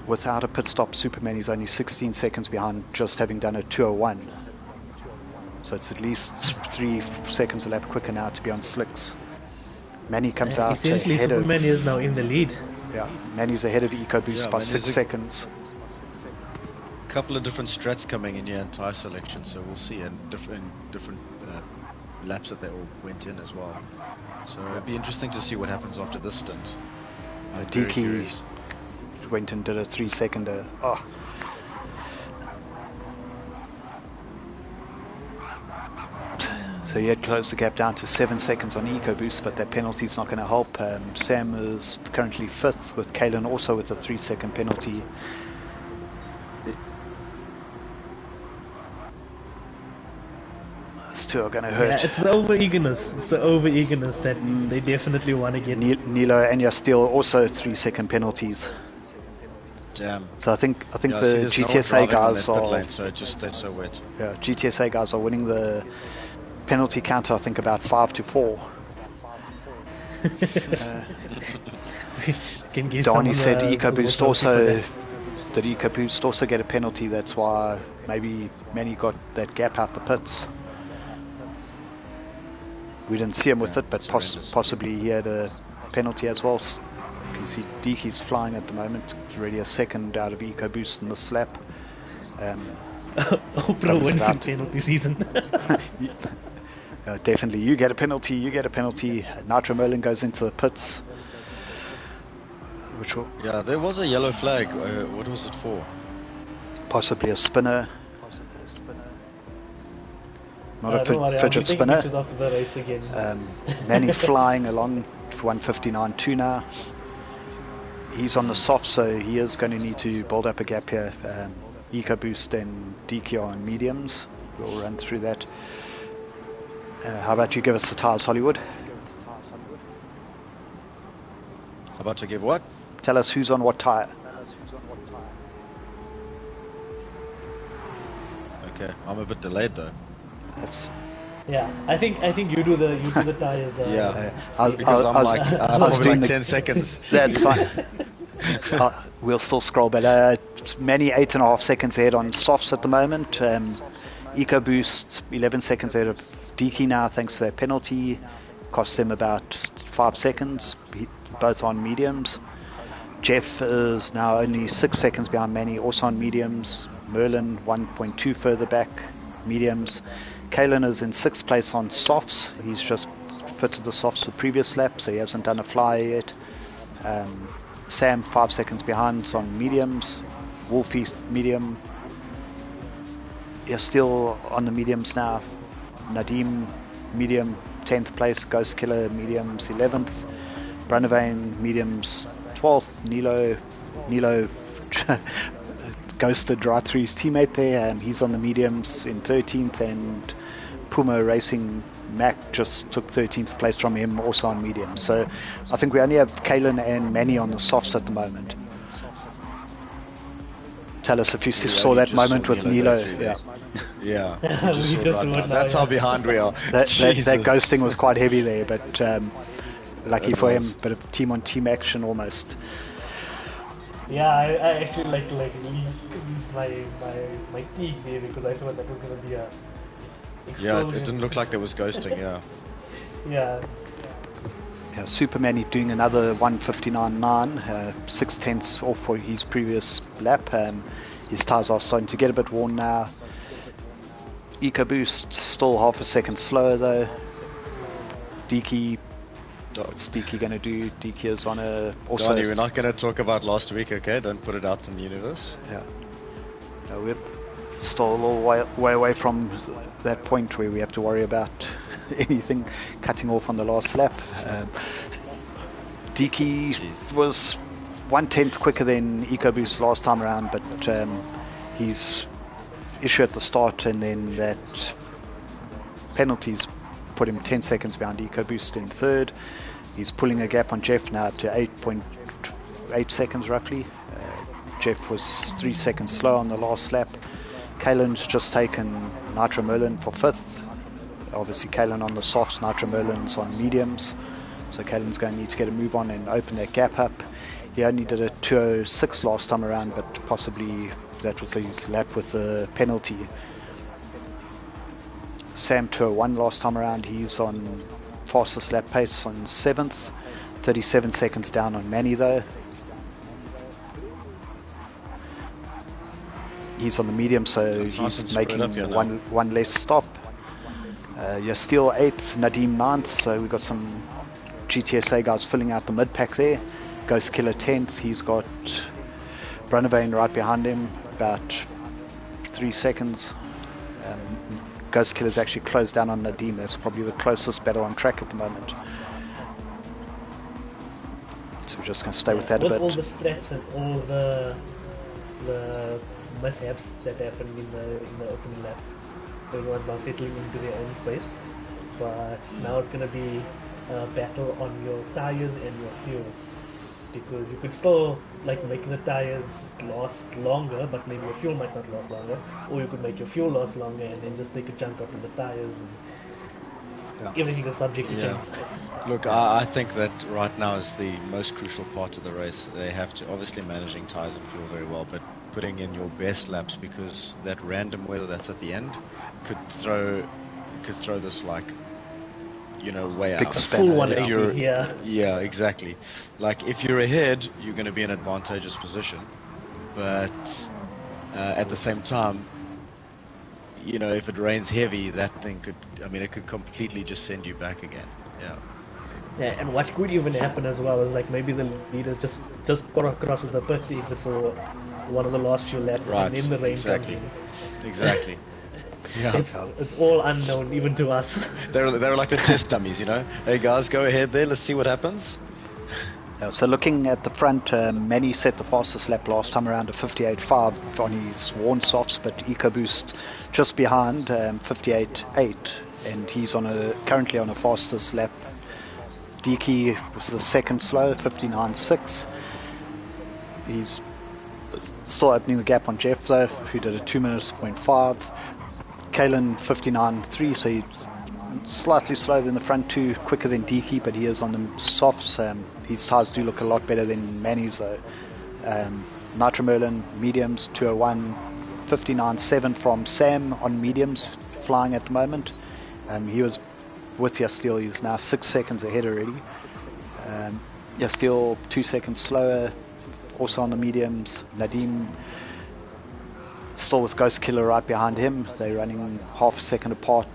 without a pit stop, Superman is only 16 seconds behind, just having done a 201. So it's at least 3 seconds a lap quicker now to be on slicks. Manny comes out essentially ahead Superman of, is now in the lead. Yeah, Manny's ahead of EcoBoost by 6 seconds. A couple of different strats coming in here in tyre selection, so we'll see, and different laps that they all went in as well. So it'll be interesting to see what happens after this stint. Deaky went and did a 3-seconder. Oh. So he had closed the gap down to 7 seconds on EcoBoost, but that penalty is not going to help. Sam is currently 5th, with Kalen also with a 3-second penalty. Those two are going to hurt. Yeah, it's the over-eagerness. It's the over-eagerness that they definitely want to get. Nilo and Yastil also 3-second penalties. Damn. So I think the GTSA GTSA guys are. Lane, so it just stays so wet. Yeah, GTSA guys are winning the penalty counter, I think, about 5-4. Donnie said EcoBoost also. Did EcoBoost also get a penalty? That's why maybe Manny got that gap out the pits. We didn't see him with it, but possibly he had a penalty as well. You can see Deaky's flying at the moment. He's already a second out of EcoBoost in this lap. Oprah Winfrey penalty season. Definitely, you get a penalty. Nitro Merlin goes into the pits. Yeah, there was a yellow flag. What was it for? Possibly a spinner. Not a fidget spinner. After the race again. Manny flying along for 159.2 now. He's on the soft, so he is going to need to build up a gap here. EcoBoost and DQ on mediums. We'll run through that. How about you give us the tyres, Hollywood? How about to give what? Tell us who's on what tyre. Okay, I'm a bit delayed though. That's. Yeah, I think you do the tyres. Yeah, because I was doing 10 seconds. That's fine. We'll still scroll, but Manny 8.5 seconds ahead on softs at the moment. EcoBoost 11 seconds ahead of Deaky now, thanks to that penalty. Cost him about 5 seconds. Both on mediums. Jeff is now only 6 seconds behind Manny, also on mediums. Merlin 1.2 further back, mediums. Kalen is in 6th place on softs. He's just fitted the softs the previous lap, so he hasn't done a flyer yet. Sam 5 seconds behind on mediums. Wolfie medium. You're still on the mediums now. Nadim medium 10th place. Ghost Killer mediums 11th. Brunavane mediums 12th. Nilo ghosted right through his teammate there. He's on the mediums in 13th, and Puma Racing Mac just took 13th place from him, also on mediums. So I think we only have Kalen and Manny on the softs at the moment. Tell us if you saw that moment with Nilo. Yeah. That's how behind we are. That ghosting was quite heavy there, but lucky for him, bit of team on team action almost. Yeah, I actually like used my teeth there because I thought that was going to be a explosion. Yeah, it didn't look like there was ghosting. Yeah, Superman doing another 159.9, 6 tenths off for his previous lap. His tyres are starting to get a bit worn now. EcoBoost still half a second slower though. Deaky. What's Deaky going to do? Deaky is on a... Also, Donnie, we're not going to talk about last week, okay? Don't put it out in the universe. Yeah. No, we're still a little way away from that point where we have to worry about anything cutting off on the last lap. Deaky was 1/10 quicker than EcoBoost last time around, but his issue at the start and then that penalties put him 10 seconds behind EcoBoost in third. He's pulling a gap on Jeff now up to 8.8 seconds roughly. Jeff was 3 seconds slow on the last lap. Kaelin's just taken Nitro Merlin for fifth. Obviously Kaelin on the softs, Nitro Merlin's on mediums. So Kaelin's going to need to get a move on and open that gap up. He only did a 2:06 last time around, but possibly that was his lap with the penalty. Sam 2:01 last time around. He's on fastest lap pace on 7th. 37 seconds down on Manny though. He's on the medium, so That's nice he's and making spread up here now. one less stop. Still 8th, Nadim 9th, so we've got some GTSA guys filling out the mid pack there. Ghost Killer 10th, he's got Brunavane right behind him, about 3 seconds. Ghost Killer's actually closed down on Nadim, that's probably the closest battle on track at the moment. So we're just going to stay with that a bit. With all the strats and all the mishaps that happened in the opening laps, everyone's now settling into their own place. But now it's going to be a battle on your tires and your fuel, because you could still like make the tires last longer, but maybe your fuel might not last longer, or you could make your fuel last longer and then just take a chunk out of the tires, and everything is subject to change. Look, I think that right now is the most crucial part of the race. They have to obviously managing tires and fuel very well, but putting in your best laps, because that random weather that's at the end could throw this like, you know, way Big out. spanner, Full 180, yeah. Yeah, exactly. Like if you're ahead, you're going to be in an advantageous position, but at the same time, you know, if it rains heavy, that thing could, I mean, it could completely just send you back again. Yeah. Yeah, and what could even happen as well is like maybe the leader just crosses the pit exit for one of the last few laps, Right, and then the rain exactly. comes in. Exactly. Yeah. It's all unknown even to us. They're like the test dummies, you know. Hey guys, go ahead there. Let's see what happens. So looking at the front, Manny set the fastest lap last time around, a 58.5 on his worn softs, but EcoBoost just behind, 58.8, and he's currently on a fastest lap. Deke was the second slow, 59.6. He's still opening the gap on Jeff though, who did a 2 minutes 0.5. Kaelin 59.3, so he's slightly slower than the front two, quicker than Deke, but he is on the softs. His tires do look a lot better than Manny's though. Nitro Merlin mediums 2:01, 59.7 from Sam on mediums, flying at the moment. He was with Yasteel, he's now 6 seconds ahead already. Yasteel 2 seconds slower, also on the mediums. Nadim still with Ghost Killer right behind him. They're running half a second apart,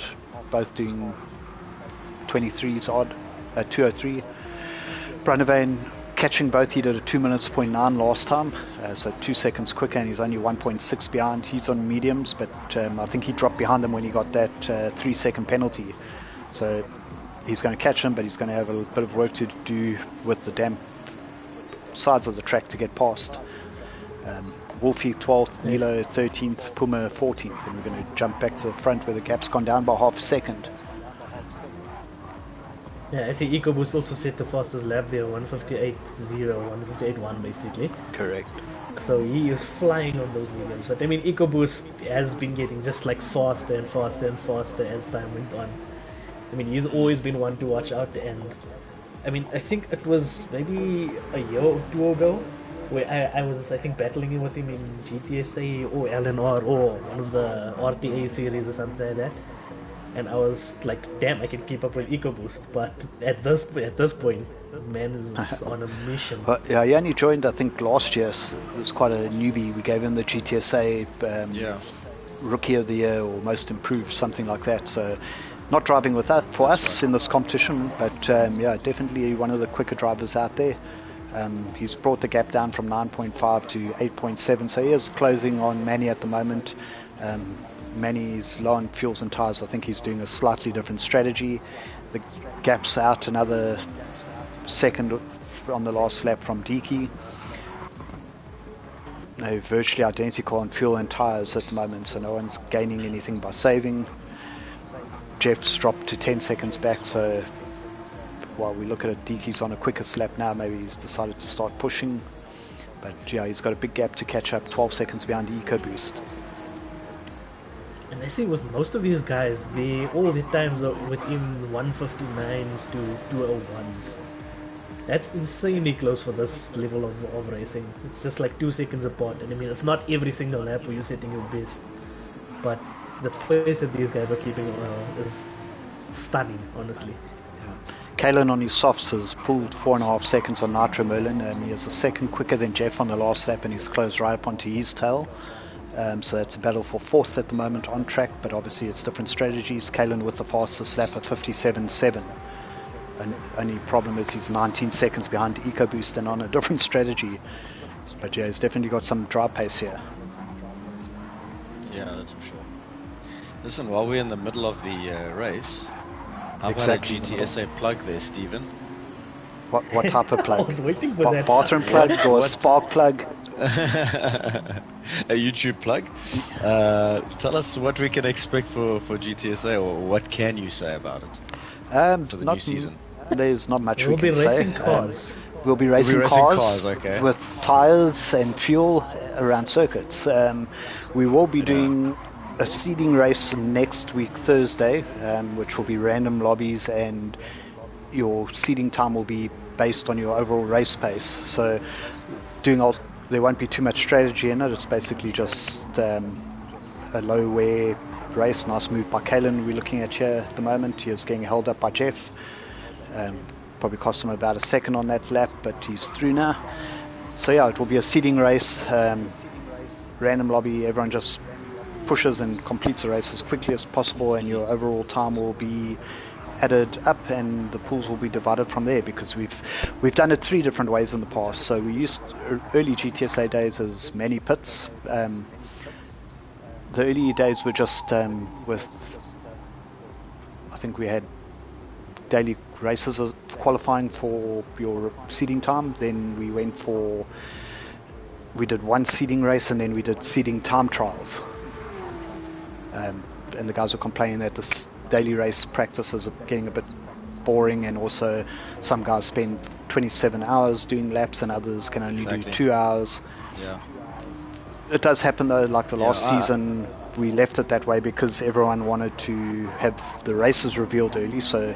both doing 23s odd, 2:03. Brunavane catching both, he did a 2 minutes 0.9 last time, so 2 seconds quicker, and he's only 1.6 behind. He's on mediums, but I think he dropped behind him when he got that 3 second penalty. So he's going to catch him, but he's going to have a bit of work to do with the damp sides of the track to get past. Wolfie 12th, Nilo 13th, Puma 14th, and we're going to jump back to the front where the gap's gone down by half a second. Yeah, I see EcoBoost also set the fastest lap there, 158.0, 158.1 basically. Correct. So he is flying on those mediums. But I mean, EcoBoost has been getting just like faster and faster and faster as time went on. I mean, he's always been one to watch out, and I mean, I think it was maybe a year or two ago where I was, I think, battling with him in GTSA or LNR or one of the RTA series or something like that. And I was like, damn, I can keep up with EcoBoost. But at this point, this man is on a mission. But yeah, he only joined, I think, last year. So it was quite a newbie. We gave him the GTSA Rookie of the Year or Most Improved, something like that. So not driving with that for us in this competition, but yeah, definitely one of the quicker drivers out there. He's brought the gap down from 9.5 to 8.7, so he is closing on Manny at the moment. Manny's low on fuels and tires. I think he's doing a slightly different strategy. The gap's out another second on the last lap from Deke. they're virtually identical on fuel and tyres at the moment, so no one's gaining anything by saving. Jeff's dropped to 10 seconds back, so while we look at it, Deaky's on a quicker slap now. Maybe he's decided to start pushing, but yeah, he's got a big gap to catch up, 12 seconds behind EcoBoost. And I see with most of these guys, all the times are within 159s to 201s. That's insanely close for this level of racing. It's just like 2 seconds apart. And I mean, it's not every single lap where you're setting your best, but the pace that these guys are keeping is stunning, honestly. Kalen on his softs has pulled 4.5 seconds on Nitro Merlin. He is a second quicker than Jeff on the last lap, and he's closed right up onto his tail. So that's a battle for fourth at the moment on track, but obviously it's different strategies. Kalen with the fastest lap at 57.7. And only problem is he's 19 seconds behind EcoBoost and on a different strategy. But yeah, he's definitely got some drive pace here. Yeah, that's for sure. Listen, while we're in the middle of the race, how Exactly. about a GTSA plug there, Stephen? What type of I plug? was waiting for that. Bathroom plug or a What? spark plug? A YouTube plug. Tell us what we can expect for GTSA, or what can you say about it for the new season? There's not much We'll we be can say. racing cars. We'll be racing cars okay. with tyres and fuel around circuits. We will be doing a seeding race next week, Thursday, which will be random lobbies, and your seeding time will be based on your overall race pace. So there won't be too much strategy in it. It's basically just a low wear race. Nice move by Kalen we're looking at here at the moment. He is getting held up by Jeff. Probably cost him about a second on that lap, but he's through now. So yeah, it will be a seeding race, random lobby. Everyone just pushes and completes the race as quickly as possible, and your overall time will be added up, and the pools will be divided from there, because we've done it 3 different ways in the past. So we used early GTSA days as many pits. The early days were just with, I think we had daily races as qualifying for your seeding time. Then we did one seeding race, and then we did seeding time trials. And the guys were complaining that this daily race practice is getting a bit boring, and also some guys spend 27 hours doing laps and others can only do 2 hours. Yeah. It does happen though, like the last season we left it that way because everyone wanted to have the races revealed early. So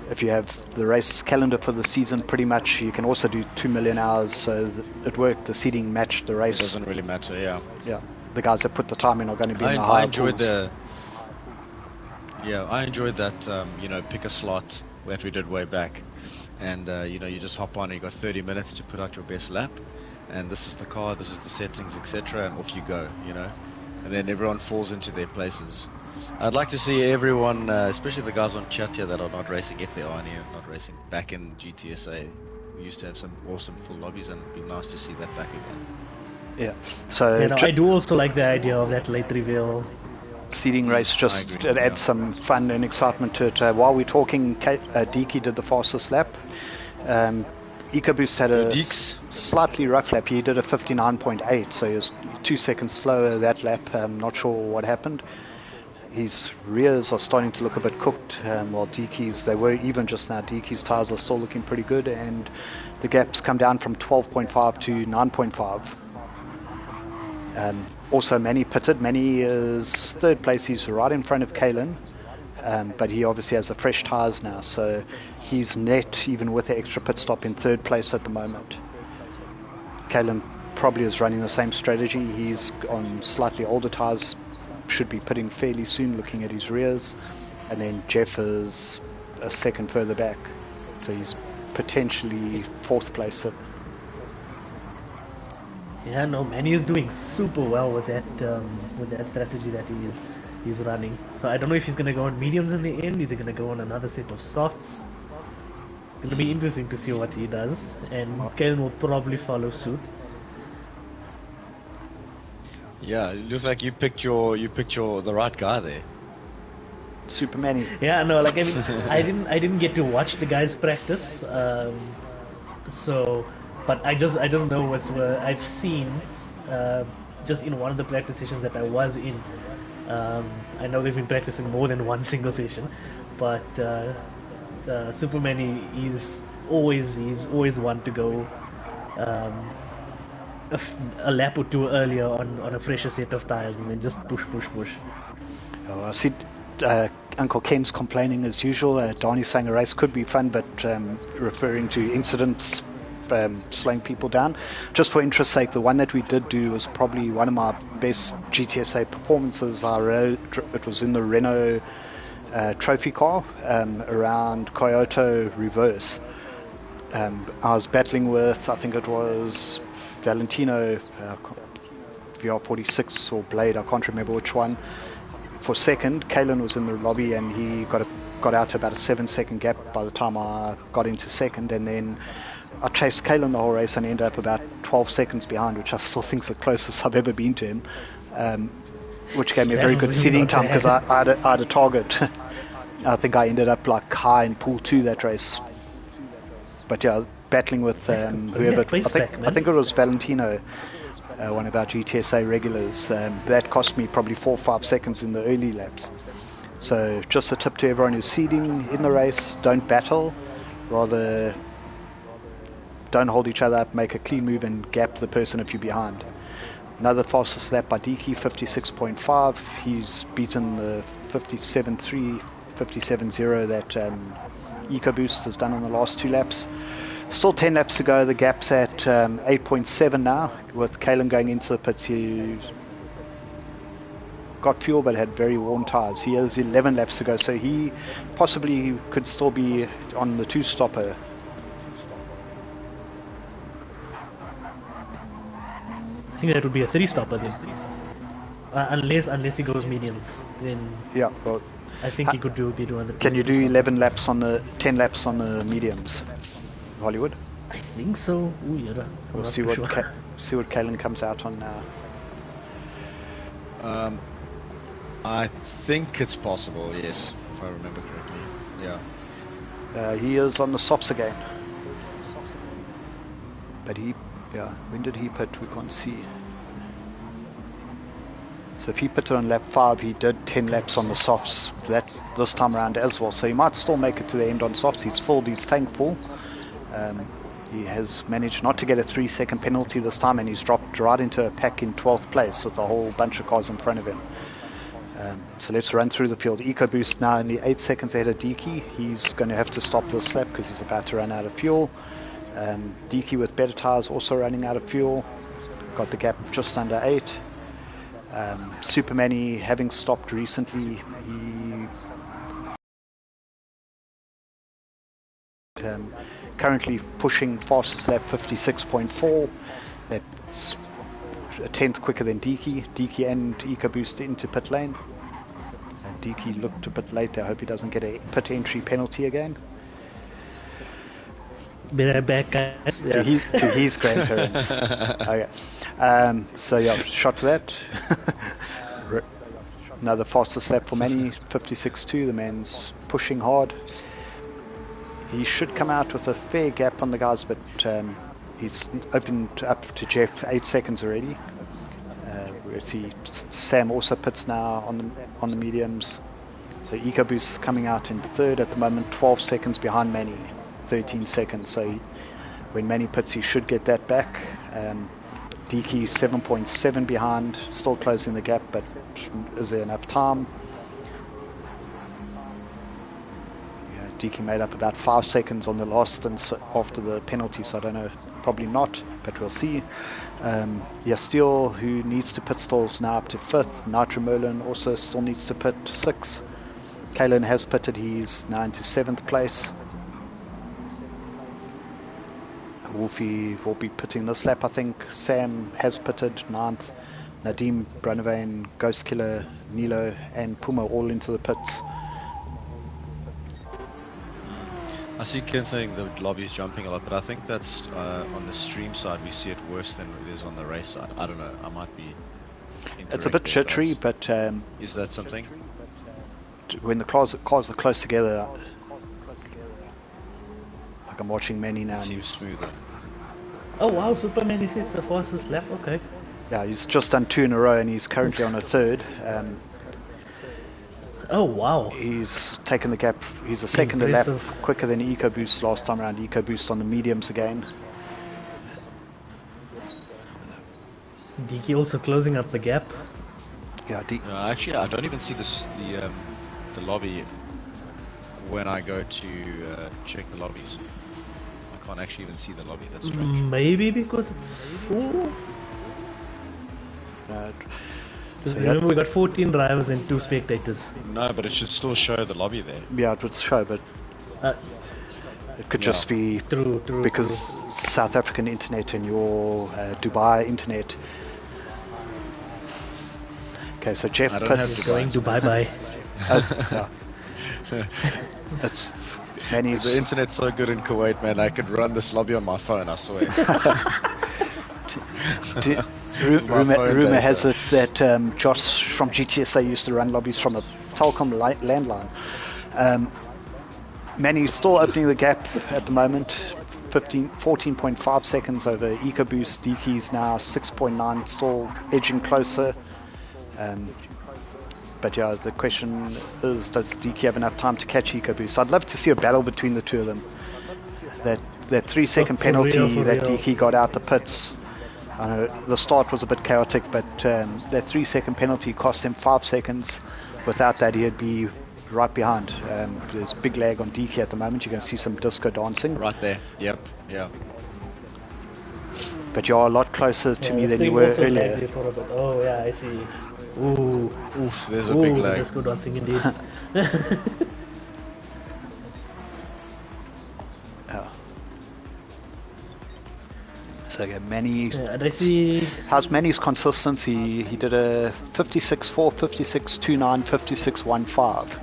if you have the race calendar for the season, pretty much you can also do 2 million hours, so it worked. The seeding matched the race. It doesn't really matter, yeah. Yeah, the guys that put the time in are going to be in the higher pools. I enjoyed that, pick a slot that we did way back, and you just hop on and you got 30 minutes to put out your best lap, and this is the car, this is the settings, etc., and off you go, and then everyone falls into their places. I'd like to see everyone, especially the guys on chat here that are not racing, if they are any not racing, back in GTSA. We used to have some awesome full lobbies, and it'd be nice to see that back again. Yeah, so I do also like the idea of that late reveal seeding race. Just it adds some fun and excitement to it. While we're talking, Deaky did the fastest lap. EcoBoost had a slightly rough lap. He did a 59.8, so he was 2 seconds slower that lap. Not sure what happened. His rears are starting to look a bit cooked, while Deaky's, they were even just now. Deaky's tyres are still looking pretty good, and the gap's come down from 12.5 to 9.5. Also, Manny pitted. Manny is third place. He's right in front of Kalen, but he obviously has the fresh tyres now, so he's net, even with the extra pit stop, in third place at the moment. Kalen probably is running the same strategy. He's on slightly older tyres, should be pitting fairly soon, looking at his rears, and then Jeff is a second further back, so he's potentially fourth place. Yeah, no, Manny is doing super well with that strategy that he's running. So I don't know if he's gonna go on mediums in the end. Is he gonna go on another set of softs? It's gonna be interesting to see what he does, and Kellen will probably follow suit. Yeah, it looks like you picked the right guy there. Super Manny. Yeah, no, like I mean, I didn't get to watch the guys practice, so. But I just know with I've seen just in one of the practice sessions that I was in. I know they've been practicing more than one single session, but Superman he's always one to go um, a lap or two earlier on a fresher set of tires and then just push, push, push. I see Uncle Ken's complaining as usual. Donnie's saying a race could be fun, but referring to incidents slowing people down. Just for interest's sake, the one that we did do was probably one of my best GTSA performances. It was in the Renault trophy car around Kyoto Reverse. I was battling with, I think it was Valentino VR46 or Blade, I can't remember which one. For second, Kalen was in the lobby and he got out to about a 7-second gap by the time I got into second, and then I chased Kalen the whole race and ended up about 12 seconds behind, which I still think is the closest I've ever been to him, which gave me a very good seating time because I had a target. I think I ended up like high in pool 2 that race. But yeah, battling with whoever, I think it was Valentino, one of our GTSA regulars. That cost me probably 4 or 5 seconds in the early laps. So just a tip to everyone who's seeding in the race, don't battle, rather don't hold each other up, make a clean move and gap the person if you're behind. Another fastest lap by Deke, 56.5. He's beaten the 57.3, 57.0 that EcoBoost has done on the last 2 laps. Still 10 laps to go. The gap's at 8.7 now. With Kalen going into the pits, he got fuel but had very worn tyres. He has 11 laps to go, so he possibly could still be on the 2-stopper. I think that would be a 3-stopper then. Unless he goes mediums, then yeah. Well, I think he could be doing the. Can you do 10 laps on the mediums, Hollywood? I think so. Ooh, yeah. We'll see what Kalen comes out on now. I think it's possible, yes, if I remember correctly. Yeah. He is on the softs again. But when did he pit? We can't see. So if he pitted on lap 5, he did 10 laps on the softs this time around as well. So he might still make it to the end on softs. He's filled his tank full. He has managed not to get a 3-second penalty this time, and he's dropped right into a pack in 12th place with a whole bunch of cars in front of him. So let's run through the field. EcoBoost now only 8 seconds ahead of Deke. He's going to have to stop this lap because he's about to run out of fuel. Deke with better tyres also running out of fuel. Got the gap just under 8. Superman, having stopped recently, he currently pushing fastest lap 56.4. That's a tenth quicker than Deke. Deke and EcoBoost into pit lane. And Deke looked a bit late. I hope he doesn't get a pit entry penalty again. Be right back, guys. To his grandparents. Okay. So yeah, shot for that. Another fastest lap for Manny, 56.2. The man's pushing hard. He should come out with a fair gap on the guys, but he's opened up to Jeff 8 seconds already. We see Sam also pits now on the mediums. So EcoBoost is coming out in third at the moment, 12 seconds behind Manny, 13 seconds. So when Manny pits, he should get that back. Deke 7.7 behind, still closing the gap, but is there enough time? Deke made up about 5 seconds on the last stint after the penalty, so I don't know, probably not, but we'll see. Steele, who needs to pit, stalls now up to 5th. Nitro Merlin also still needs to pit 6th. Kalen has pitted, he's now into 7th place. Wolfie will be pitting this lap, I think. Sam has pitted 9th. Nadim, Brunavane, Ghost Killer, Nilo and Puma all into the pits. I see Ken saying the lobby's jumping a lot, but I think that's on the stream side we see it worse than it is on the race side. I don't know, I might be incorrect. It's a bit jittery, but is that something? When the cars are close together, like I'm watching Manny now. It seems smoother. Oh wow, Superman, he said it's the fastest lap, okay. Yeah, he's just done 2 in a row and he's currently on a third. Oh wow! He's taken the gap. He's a second a lap Impressive. quicker than EcoBoost last time around. EcoBoost on the mediums again. Diki also closing up the gap. Yeah, Actually, I don't even see the lobby when I go to check the lobbies. I can't actually even see the lobby. That's strange. Maybe because it's full. So Remember, we got 14 drivers and 2 spectators. No, but it should still show the lobby there. yeah, it would show, but it could just be True. because South African internet and your Dubai internet. Okay, so Jeff I don't have Pitts Dubai going to bye-bye. It's Manny's. The internet's so good in Kuwait, man. I could run this lobby on my phone, I swear. Rumor has it that Josh from GTSA used to run lobbies from a Telkom landline. Manny's still opening the gap at the moment. 14.5 seconds over EcoBoost. Diki's now 6.9, still edging closer. But yeah, the question is, does Diki have enough time to catch EcoBoost? I'd love to see a battle between the two of them. That 3-second penalty that Diki got out the pits. I know the start was a bit chaotic, but that 3-second penalty cost him 5 seconds. Without that, he'd be right behind. There's big lag on Diki at the moment. You're going to see some disco dancing. Right there. Yep. Yeah. But you're a lot closer to me than you were earlier. Oh yeah, I see. Ooh. Oof, there's a big lag. Disco dancing indeed. So again, Manny. And I see. How's Manny's consistency? He did a 56.4, 56.29, 56.15.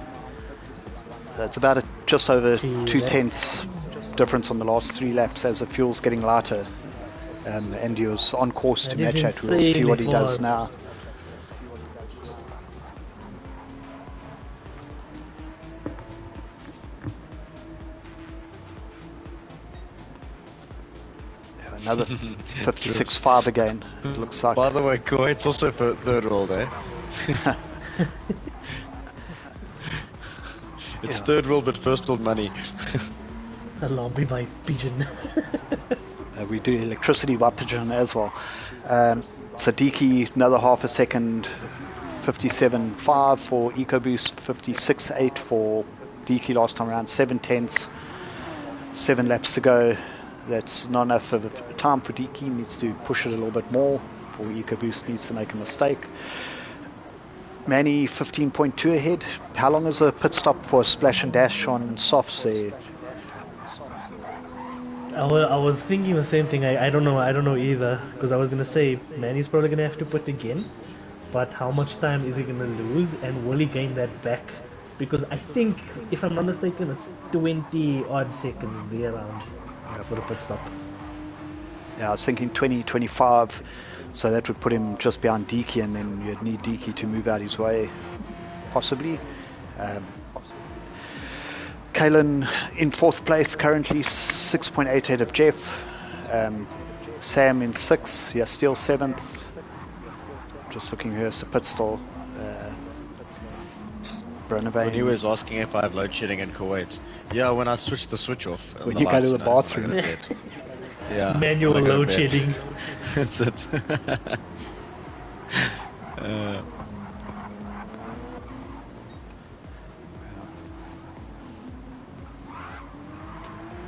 That's about just over 2/10 difference on the last 3 laps as the fuel's getting lighter. And he was on course to match that. We'll see what he does now. Another 56.5 again, it looks like. By the way, Kuwait's also for third world, eh? It's third world, but first world money. Alarm me by pigeon. We do electricity by pigeon as well. So Diki, another half a second, 57.5 for EcoBoost, 56.8 for Diki last time around, 7/10, 7 laps to go. That's not enough of a time for Diki. He needs to push it a little bit more, or EcoBoost needs to make a mistake. Manny 15.2 ahead. How long is a pit stop for a splash and dash on softs there? I was thinking the same thing. I don't know either, because I was gonna say Manny's probably gonna have to put again, but how much time is he gonna lose, and will he gain that back? Because I think, if I'm not mistaken, it's 20 odd seconds there around for a pit stop. Yeah, I was thinking 20, 25, so that would put him just behind Diki, and then you'd need Diki to move out his way, possibly. Kalen in 4th place currently, 6.8 ahead of Jeff. Sam in 6th, yeah, still 7th. Just looking here as the pit stall. When he was asking if I have load shedding in Kuwait. Yeah, when I switched the switch off. When you go to the bathroom. Yeah. Manual load shedding. That's it.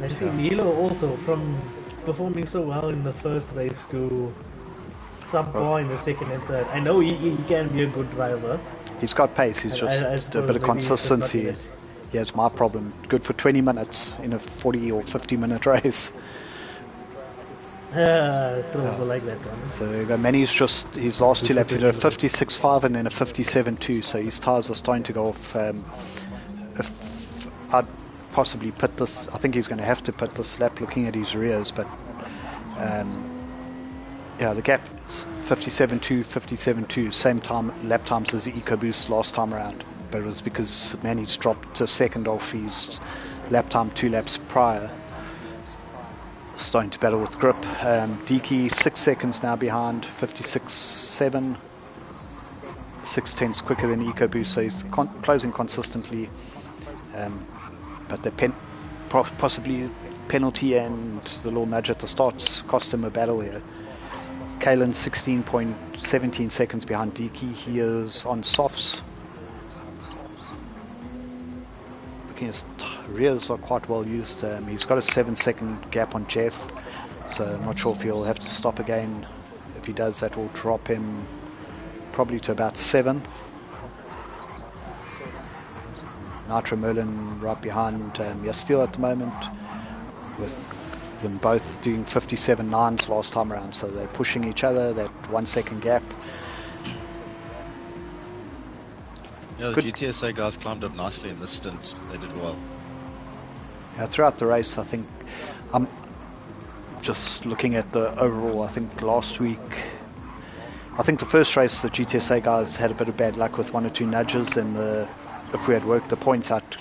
I see Nilo also, from performing so well in the first race to subpar in the second and third. I know he can be a good driver. He's got pace, he's just a bit of consistency. He has my problem. Good for 20 minutes in a 40 or 50 minute race. Like that one. So Manny's just, his last 2 laps, he did a 56.5 and then a 57.2, so his tyres are starting to go off. I'd possibly pit this, I think he's going to have to pit this lap looking at his rears, but yeah, the gap is 57.2, 57.2, same time lap times as the EcoBoost last time around, but it was because Manny's dropped to second off his lap time 2 laps prior. starting to battle with grip. Deke 6 seconds now behind, 56.7. 6/10 quicker than EcoBoost, so he's closing consistently. But the possibly penalty and the little nudge at the start cost him a battle here. Kalen 16.17 seconds behind Deke. He is on softs. Looking his rears are quite well used. He's got a 7-second gap on Jeff, so I'm not sure if he'll have to stop again. If he does, that will drop him probably to about 7th. Nitro Merlin right behind Steele at the moment, with them both doing 57.9s last time around, so they're pushing each other, that 1 second gap. Yeah, the GTSA guys climbed up nicely in this stint. They did well. Yeah, throughout the race, I think, I'm just looking at the overall, I think last week, I think the first race the GTSA guys had a bit of bad luck with 1 or 2 nudges, and if we had worked the points out,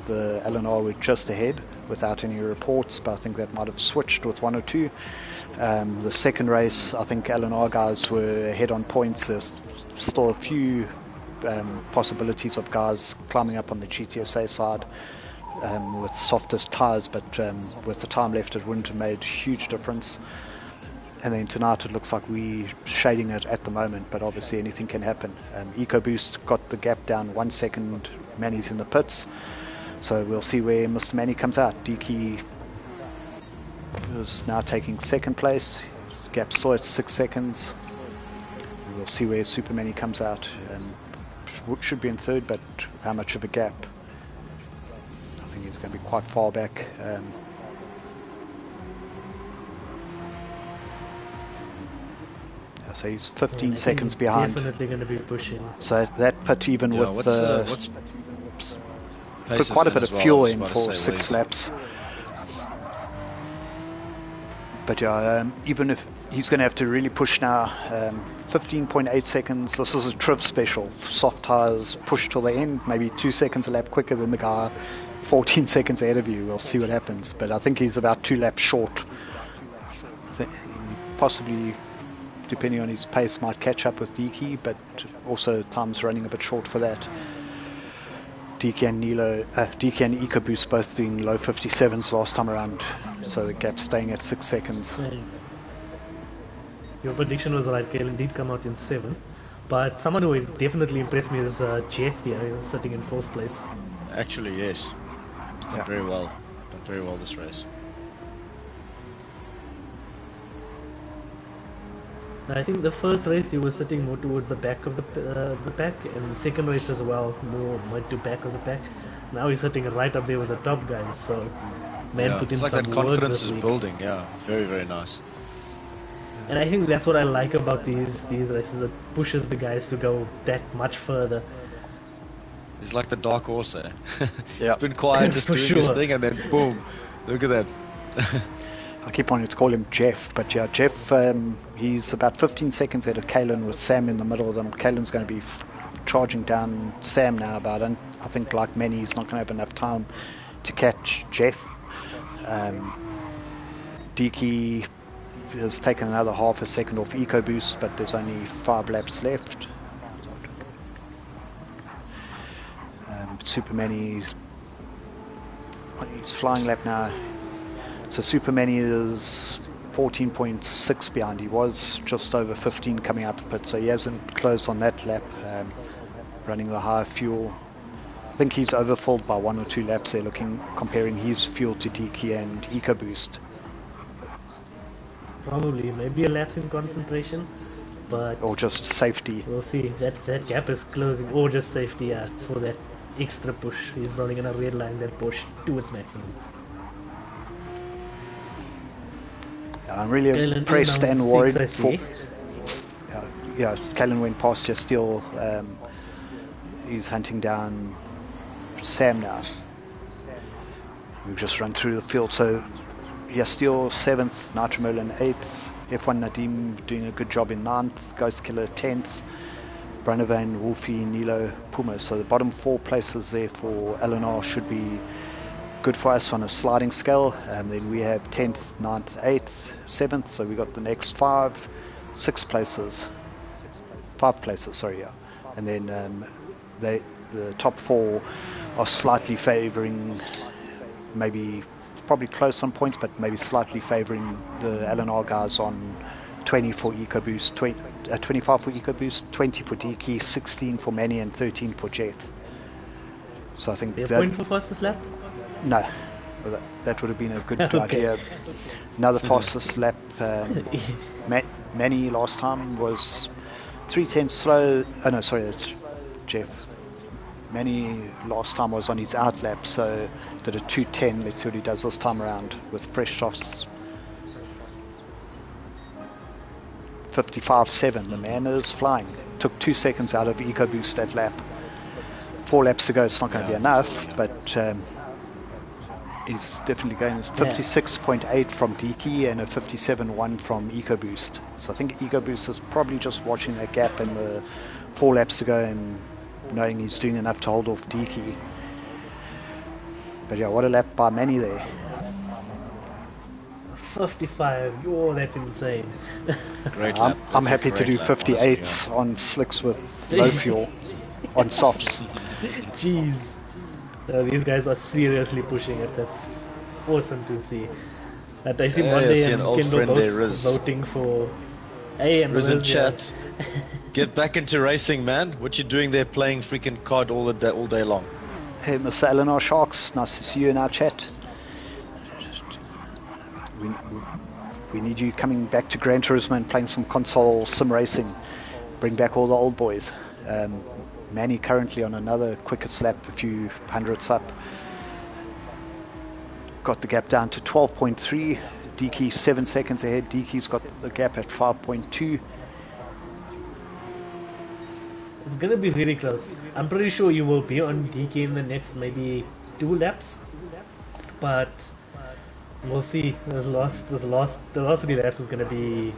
the LNR were just ahead without any reports, but I think that might have switched with 1 or 2. The second race, I think LNR guys were ahead on points. There's still a few possibilities of guys climbing up on the GTSA side with softest tyres, but with the time left it wouldn't have made a huge difference. And then tonight it looks like we're shading it at the moment, but obviously anything can happen. EcoBoost got the gap down 1 second. Manny's in the pits, so we'll see where Mr. Manny comes out. Deke is now taking 2nd place. His gap's still at 6 seconds. We'll see where Super Manny comes out. Should be in 3rd, but how much of a gap? I think he's going to be quite far back. So he's 15 seconds behind. Definitely going to be pushing. So that put even with put quite a bit of well, fuel in for 6 laps. But yeah, even if he's going to have to really push now, 15.8 seconds. This is a Triv special. Soft tires push till the end, maybe 2 seconds a lap quicker than the guy 14 seconds ahead of you. We'll see what happens. But I think he's about 2 laps short. Possibly, depending on his pace, might catch up with Deke, but also time's running a bit short for that. Deke and EcoBoost both doing low 57s last time around, so the gap's staying at 6 seconds. Your prediction was right. Kalen did come out in 7th, but someone who definitely impressed me is Jeff here, sitting in 4th place. Actually, yes. He's done very well. Done very well this race. I think the first race he was sitting more towards the back of the pack, and the second race as well, more mid to back of the pack. Now he's sitting right up there with the top guys, so man, put in it's like some that work confidence this is week. building, yeah. Very, very nice. And I think that's what I like about these races. It pushes the guys to go that much further. He's like the dark horse there. Yeah. He's been quiet, just For doing his sure. thing, and then boom, look at that. I keep wanting to call him Jeff, but yeah, Jeff, he's about 15 seconds ahead of Kalen with Sam in the middle of them. Kalen's going to be charging down Sam now, but I think like many, he's not going to have enough time to catch Jeff. Deke has taken another half a second off EcoBoost, but there's only 5 laps left. Super Manny's on his flying lap now. So Super Manny is 14.6 behind. He was just over 15 coming out the pit, so he hasn't closed on that lap, running the higher fuel. I think he's overfilled by 1 or 2 laps there, comparing his fuel to Deke and EcoBoost. Probably, maybe a lapse in concentration, but Or just safety. we'll see. That gap is closing, or just safety for that extra push. He's probably gonna redline that push to its maximum. I'm really Kalen impressed is now and in worried 6, I see. yeah, Kalen went past you still. He's hunting down Sam now. We've just run through the field, so still 7th, Nitro Merlin 8th, F1 Nadim doing a good job in 9th, Ghost Killer 10th, Brunnervan, Wolfie, Nilo, Puma. So the bottom 4 places there for LNR should be good for us on a sliding scale. Then we have 10th, 9th, 8th, 7th. So we got the next 5 places. Sorry, yeah. And then the top 4 are slightly favouring, probably close on points, but maybe slightly favouring the LNR guys on 20 for EcoBoost, 25 for EcoBoost, 20 for DK, 16 for Manny, and 13 for Jet. So I think that point for fastest lap? No, that would have been a good okay. idea. Another fastest lap. Manny last time was 3:10 slow. Oh no, sorry, that's Jeff. Manny last time was on his out lap, so did a 2:10. Let's see what he does this time around with fresh softs. 55.7. The man is flying. Took 2 seconds out of EcoBoost that lap. 4 laps to go. It's not going to be enough, but he's definitely going 56.8 from DK and a 57.1 from EcoBoost. So I think EcoBoost is probably just watching that gap in the 4 laps to go and knowing he's doing enough to hold off DK. But yeah, what a lap by Manny there. 55. Yo, that's insane. Great lap. I'm happy to do 58s on slicks with low fuel on softs. Jeez. These guys are seriously pushing it. That's awesome to see. That I see Monday and Kendall both voting for Riz in chat. Get back into racing, man. What you doing there playing freaking COD all day long? Hey, Mr. LNR Sharks, nice to see you in our chat. We need you coming back to Gran Turismo and playing some console sim racing. Bring back all the old boys. Manny currently on another quickest lap, a few hundredths up. Got the gap down to 12.3. DK 7 seconds ahead. DK's got the gap at 5.2. It's gonna be really close. I'm pretty sure you will be on DK in the next maybe 2 laps, but we'll see. The last 3 laps is gonna be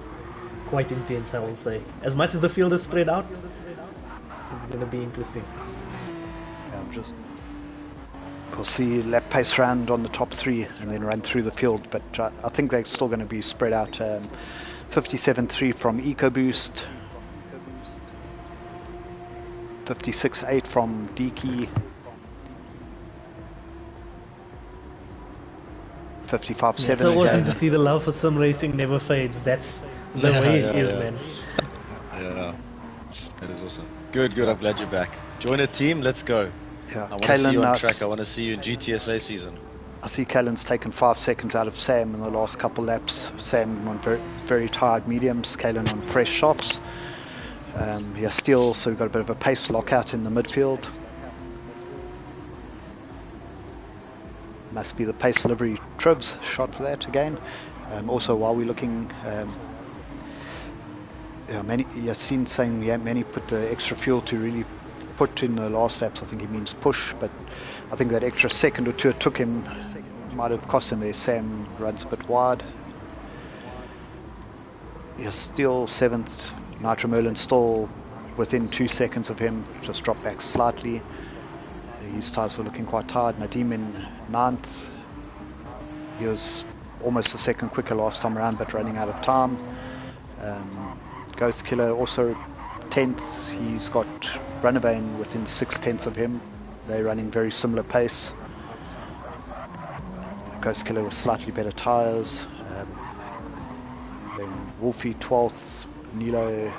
quite intense, I will say. As much as the field is spread out, it's gonna be interesting. Yeah, we'll see lap pace round on the top 3 and then run through the field, but I think they're still going to be spread out. 57.3 from EcoBoost, 56.8 from DK, 55.7. It's so awesome to see the love for sim racing never fades. That's the way it is, man. Yeah, that is awesome. Good. I'm glad you're back. Join a team. Let's go. Yeah, I want to see you on track. I want to see you in GTSA season. I see Callan's taken 5 seconds out of Sam in the last couple laps. Sam on very, very tired mediums, Callan on fresh softs. Steele, so we've got a bit of a pace lockout in the midfield. Must be the pace delivery Trivs shot for that again. Also, while we're looking, Yassine saying Manny put the extra fuel to really put in the last laps. I think he means push, but I think that extra second or two it took him might have cost him there. Sam runs a bit wide. Still 7th. Nitro Merlin still within 2 seconds of him, just dropped back slightly. His tyres were looking quite tired. Nadim in 9th. He was almost a second quicker last time around, but running out of time. Ghost Killer also 10th. He's got Runavane within 6/10 of him. They're running very similar pace. Ghost Killer with slightly better tyres. Then Wolfie 12th, Nilo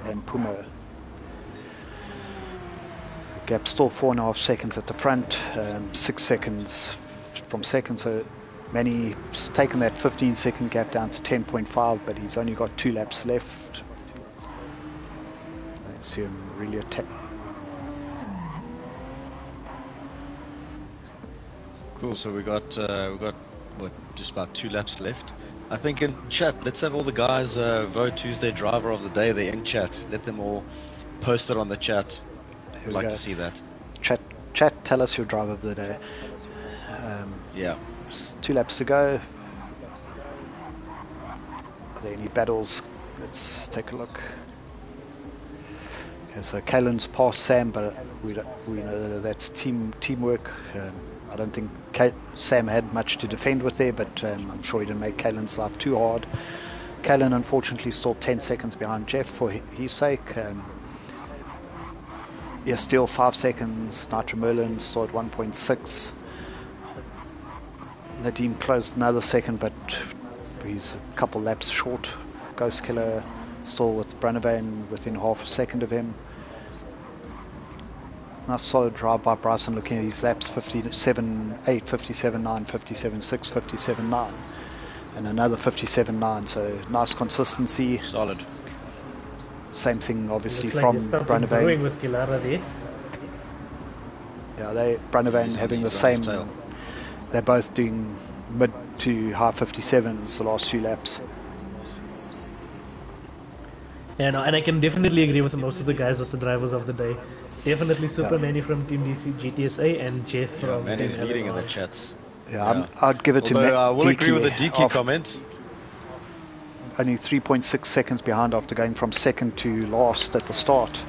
and Puma. Gap still 4.5 seconds at the front, 6 seconds from second. So Manny's taken that 15-second gap down to 10.5, but he's only got 2 laps left. I see him really attack. Cool. So we got what, just about 2 laps left. I think in chat, let's have all the guys vote Tuesday driver of the day. They're in chat. Let them all post it on the chat. I'd like to see that. Chat, tell us your driver of the day. Yeah. 2 laps to go. Are there any battles? Let's take a look. Okay, so Kalen's past Sam, but we know that that's teamwork. I don't think Sam had much to defend with there, but I'm sure he didn't make Kalen's life too hard. Kalen unfortunately still 10 seconds behind Jeff for his sake. Yeah, still 5 seconds. Nitro Merlin still at 1.6. Nadim closed another second, but he's a couple laps short. Ghost Killer still with Brunavane within half a second of him. Nice solid drive by Bryson, looking at his laps: 57.8, 57.9, 57.6, 57.9, and another 57.9. So nice consistency. Solid. Same thing, obviously, Looks from like there's something Brunavane. brewing with Kilara there. Yeah, Brunavane having the same. They're both doing mid to high 57s the last few laps. Yeah, no, and I can definitely agree with most of the guys with the drivers of the day. Definitely Super Manny from Team GTSA and Jeff from Manny's Team leading in the LNR. chats. Yeah, I'd give it to Although I will Diki agree with the Diki comment. Only 3.6 seconds behind after going from second to last at the start.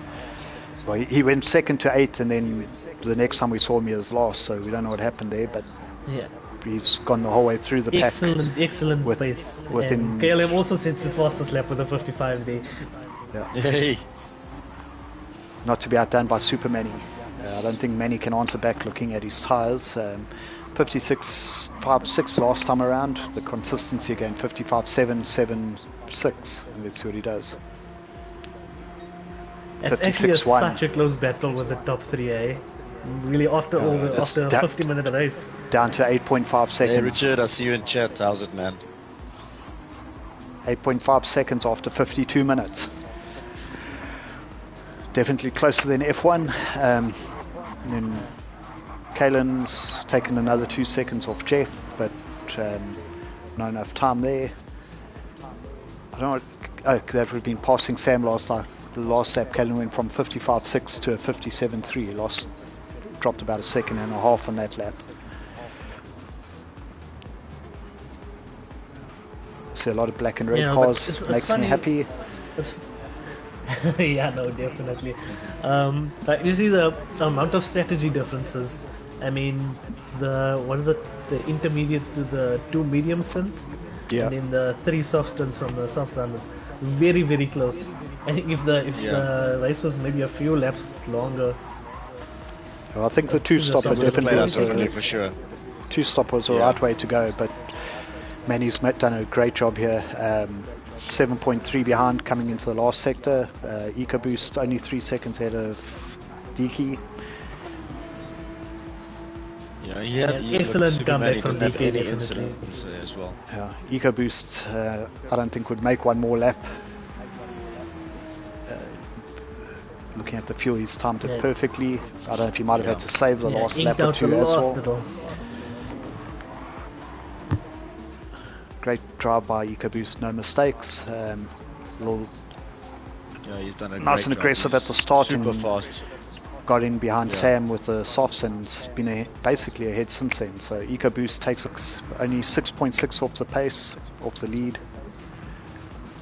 So he went second to 8th, and then the next time we saw him he was last, so we don't know what happened there, but yeah, he's gone the whole way through the pack. Excellent pace. And KLM also sets the fastest lap with a 55 there. Yeah. Hey. Not to be outdone by Super Manny. I don't think Manny can answer back looking at his tyres. 56.5.6 last time around. The consistency again, 55.7, 7.6. And let's see what he does. It's actually such a close battle with the top 3, Really, after after a 50-minute race. Down to 8.5 seconds. Hey Richard, I see you in chat. How's it, man? 8.5 seconds after 52 minutes. Definitely closer than F1. And then Kalen's taken another 2 seconds off Jeff, but not enough time there. I don't know. That would have been passing Sam last night. The last lap, Kalen went from 55.6 to a 57.3. Dropped about a second and a half on that lap. See a lot of black and red cars. It's makes funny. Me happy. Yeah, no, definitely. But you see the amount of strategy differences. I mean, the intermediates to the 2 medium stints, and then the 3 soft stints from the soft runners. Very, very close. I think if the race was maybe a few laps longer. Well, I think the 2-stopper definitely for sure. 2-stopper was the right way to go, but Manny's done a great job here. 7.3 behind coming into the last sector. EcoBoost only 3 seconds ahead of Diki. Yeah, he had an excellent comeback from Diki as well. Yeah, EcoBoost I don't think would make one more lap. Looking at the fuel, he's timed it perfectly. I don't know if he might have had to save the last lap or 2 as well. Great drive by EcoBoost, no mistakes. He's done a nice and aggressive at the start. Super fast. Got in behind Sam with the softs and been basically ahead since then. So EcoBoost takes only 6.6 off the pace, off the lead.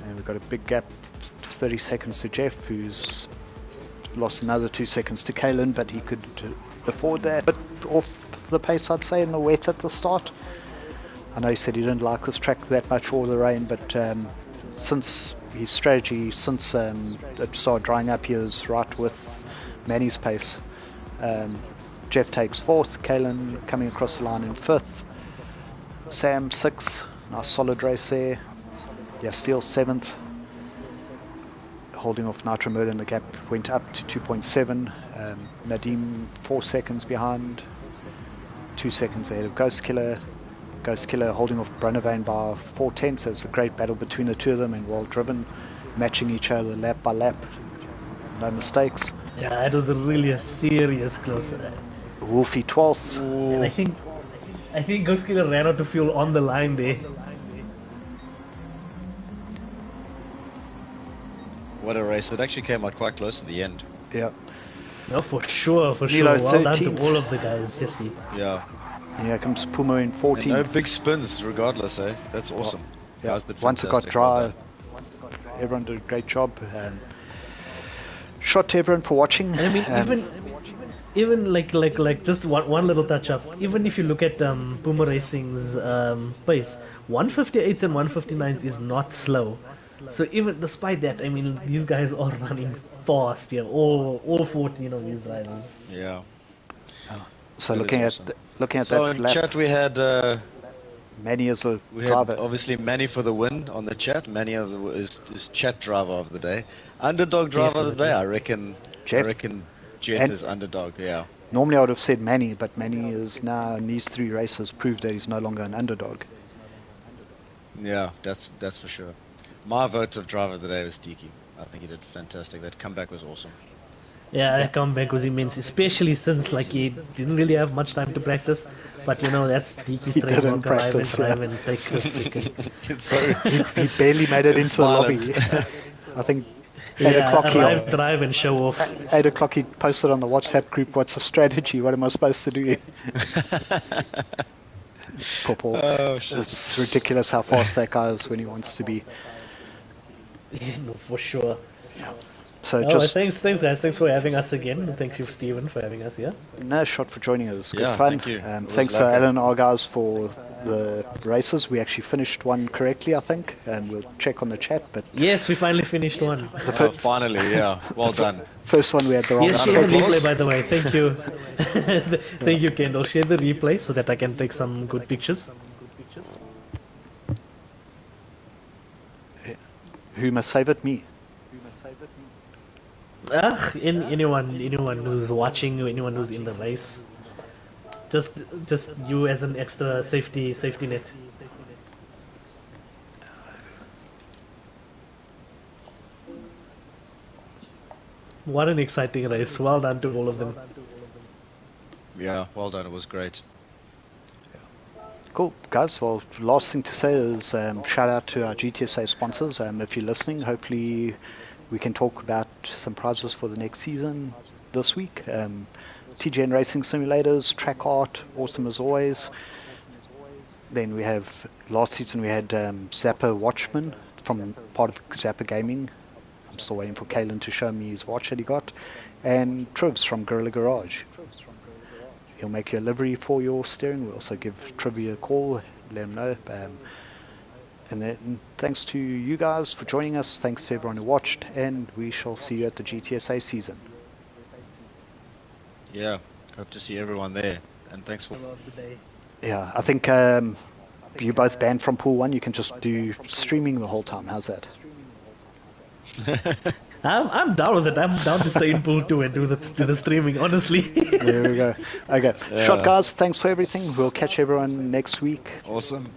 And we've got a big gap, 30 seconds to Jeff, who's lost another 2 seconds to Kalen, but he could afford that. But off the pace, I'd say, in the wet at the start. I know he said he didn't like this track that much or the rain, but since his strategy, since it started drying up, he was right with Manny's pace. Jeff takes 4th, Kalen coming across the line in 5th, Sam 6th, nice solid race there. Yeah, Steele 7th, holding off Nitro Merlin. The gap went up to 2.7. Nadim 4 seconds behind, 2 seconds ahead of Ghost Killer. Ghost Killer holding off Brunavane by 4/10. So it's a great battle between the two of them and well driven, matching each other lap by lap. No mistakes. Yeah, it was really a serious close. Wolfie 12th. And I think Ghost Killer ran out of fuel on the line there. What a race. It actually came out quite close at the end. Yeah. No, for sure. Nilo well 13th. done to all of the guys, Jesse. Yeah. And here comes Puma in 14th. And no big spins regardless, eh? That's awesome. Yeah. Guys did Once it got dry, everyone did a great job. Shot to everyone for watching. And I mean, even like just one little touch up. Even if you look at Puma Racing's pace, 158s and 159s is not slow. So even despite that, I mean, these guys are running fast here. All 14 of these drivers. Yeah, So that is awesome. looking at So that in lap, chat Manny is a we had driver. obviously Manny for the win on the chat. Manny is chat driver of the day, underdog driver of the day. Definitely. I Jeff. reckon Jeff And is underdog. Yeah, normally I would have said Manny, but Manny is now in these 3 races proved that he's no longer an underdog. yeah, that's for sure. My vote of driver of the day was Tiki. I think he did fantastic. That comeback was awesome. Yeah, that comeback was immense, especially since like he didn't really have much time to practice. But you know, that's Tiki's He didn't trademark: arrive and practice, yeah. drive and take the freaking. It's so He barely made it it's into the violent. lobby. I think 8 Yeah, o'clock he arrive, drive, and show off. 8 o'clock he posted on the WhatsApp group, "What's the strategy? What am I supposed to do?" Poor Paul. Oh shit. It's ridiculous how fast that guy is when he wants to be. No, for sure. So Oh, just thanks guys. Thanks for having us again. And thanks you, Stephen, for having us here. no shot for joining us. Good Yeah, fun. thank you. It was Thanks to lovely. LNR guys for the races. We actually finished one correctly, I think, and we'll check on the chat. But Yes, we finally finished one. Oh, finally, yeah. Well done. first one we had the wrong Yes, Round of share the settings. applause. replay, by the way. Thank you. Thank you, Kendall. Share the replay so that I can take some good pictures. Who must save it? Me. Anyone who's watching, anyone who's in the race, just you as an extra safety net. What an exciting race! Well done to all of them. Yeah, well done. It was great. Cool, guys. Well, last thing to say is shout out to our GTSA sponsors. If you're listening, hopefully we can talk about some prizes for the next season this week. TGN Racing Simulators, Track Art, awesome as always. Then we have, last season we had Zappa Watchman from part of Zappa Gaming. I'm still waiting for Kalen to show me his watch that he got. And Trivs from Gorilla Garage. He'll make you a livery for your steering wheel, so give Trivia a call, let him know. And then thanks to you guys for joining us, thanks to everyone who watched, and we shall see you at the GTSA season. Yeah, hope to see everyone there. And thanks for. Yeah, I think you're both banned from Pool 1, you can just do streaming the whole time. How's that? I'm down with it. I'm down to stay in pool 2 and do the streaming. Honestly. There we go. Okay, Yeah. shot guys, thanks for everything. We'll catch everyone next week. Awesome.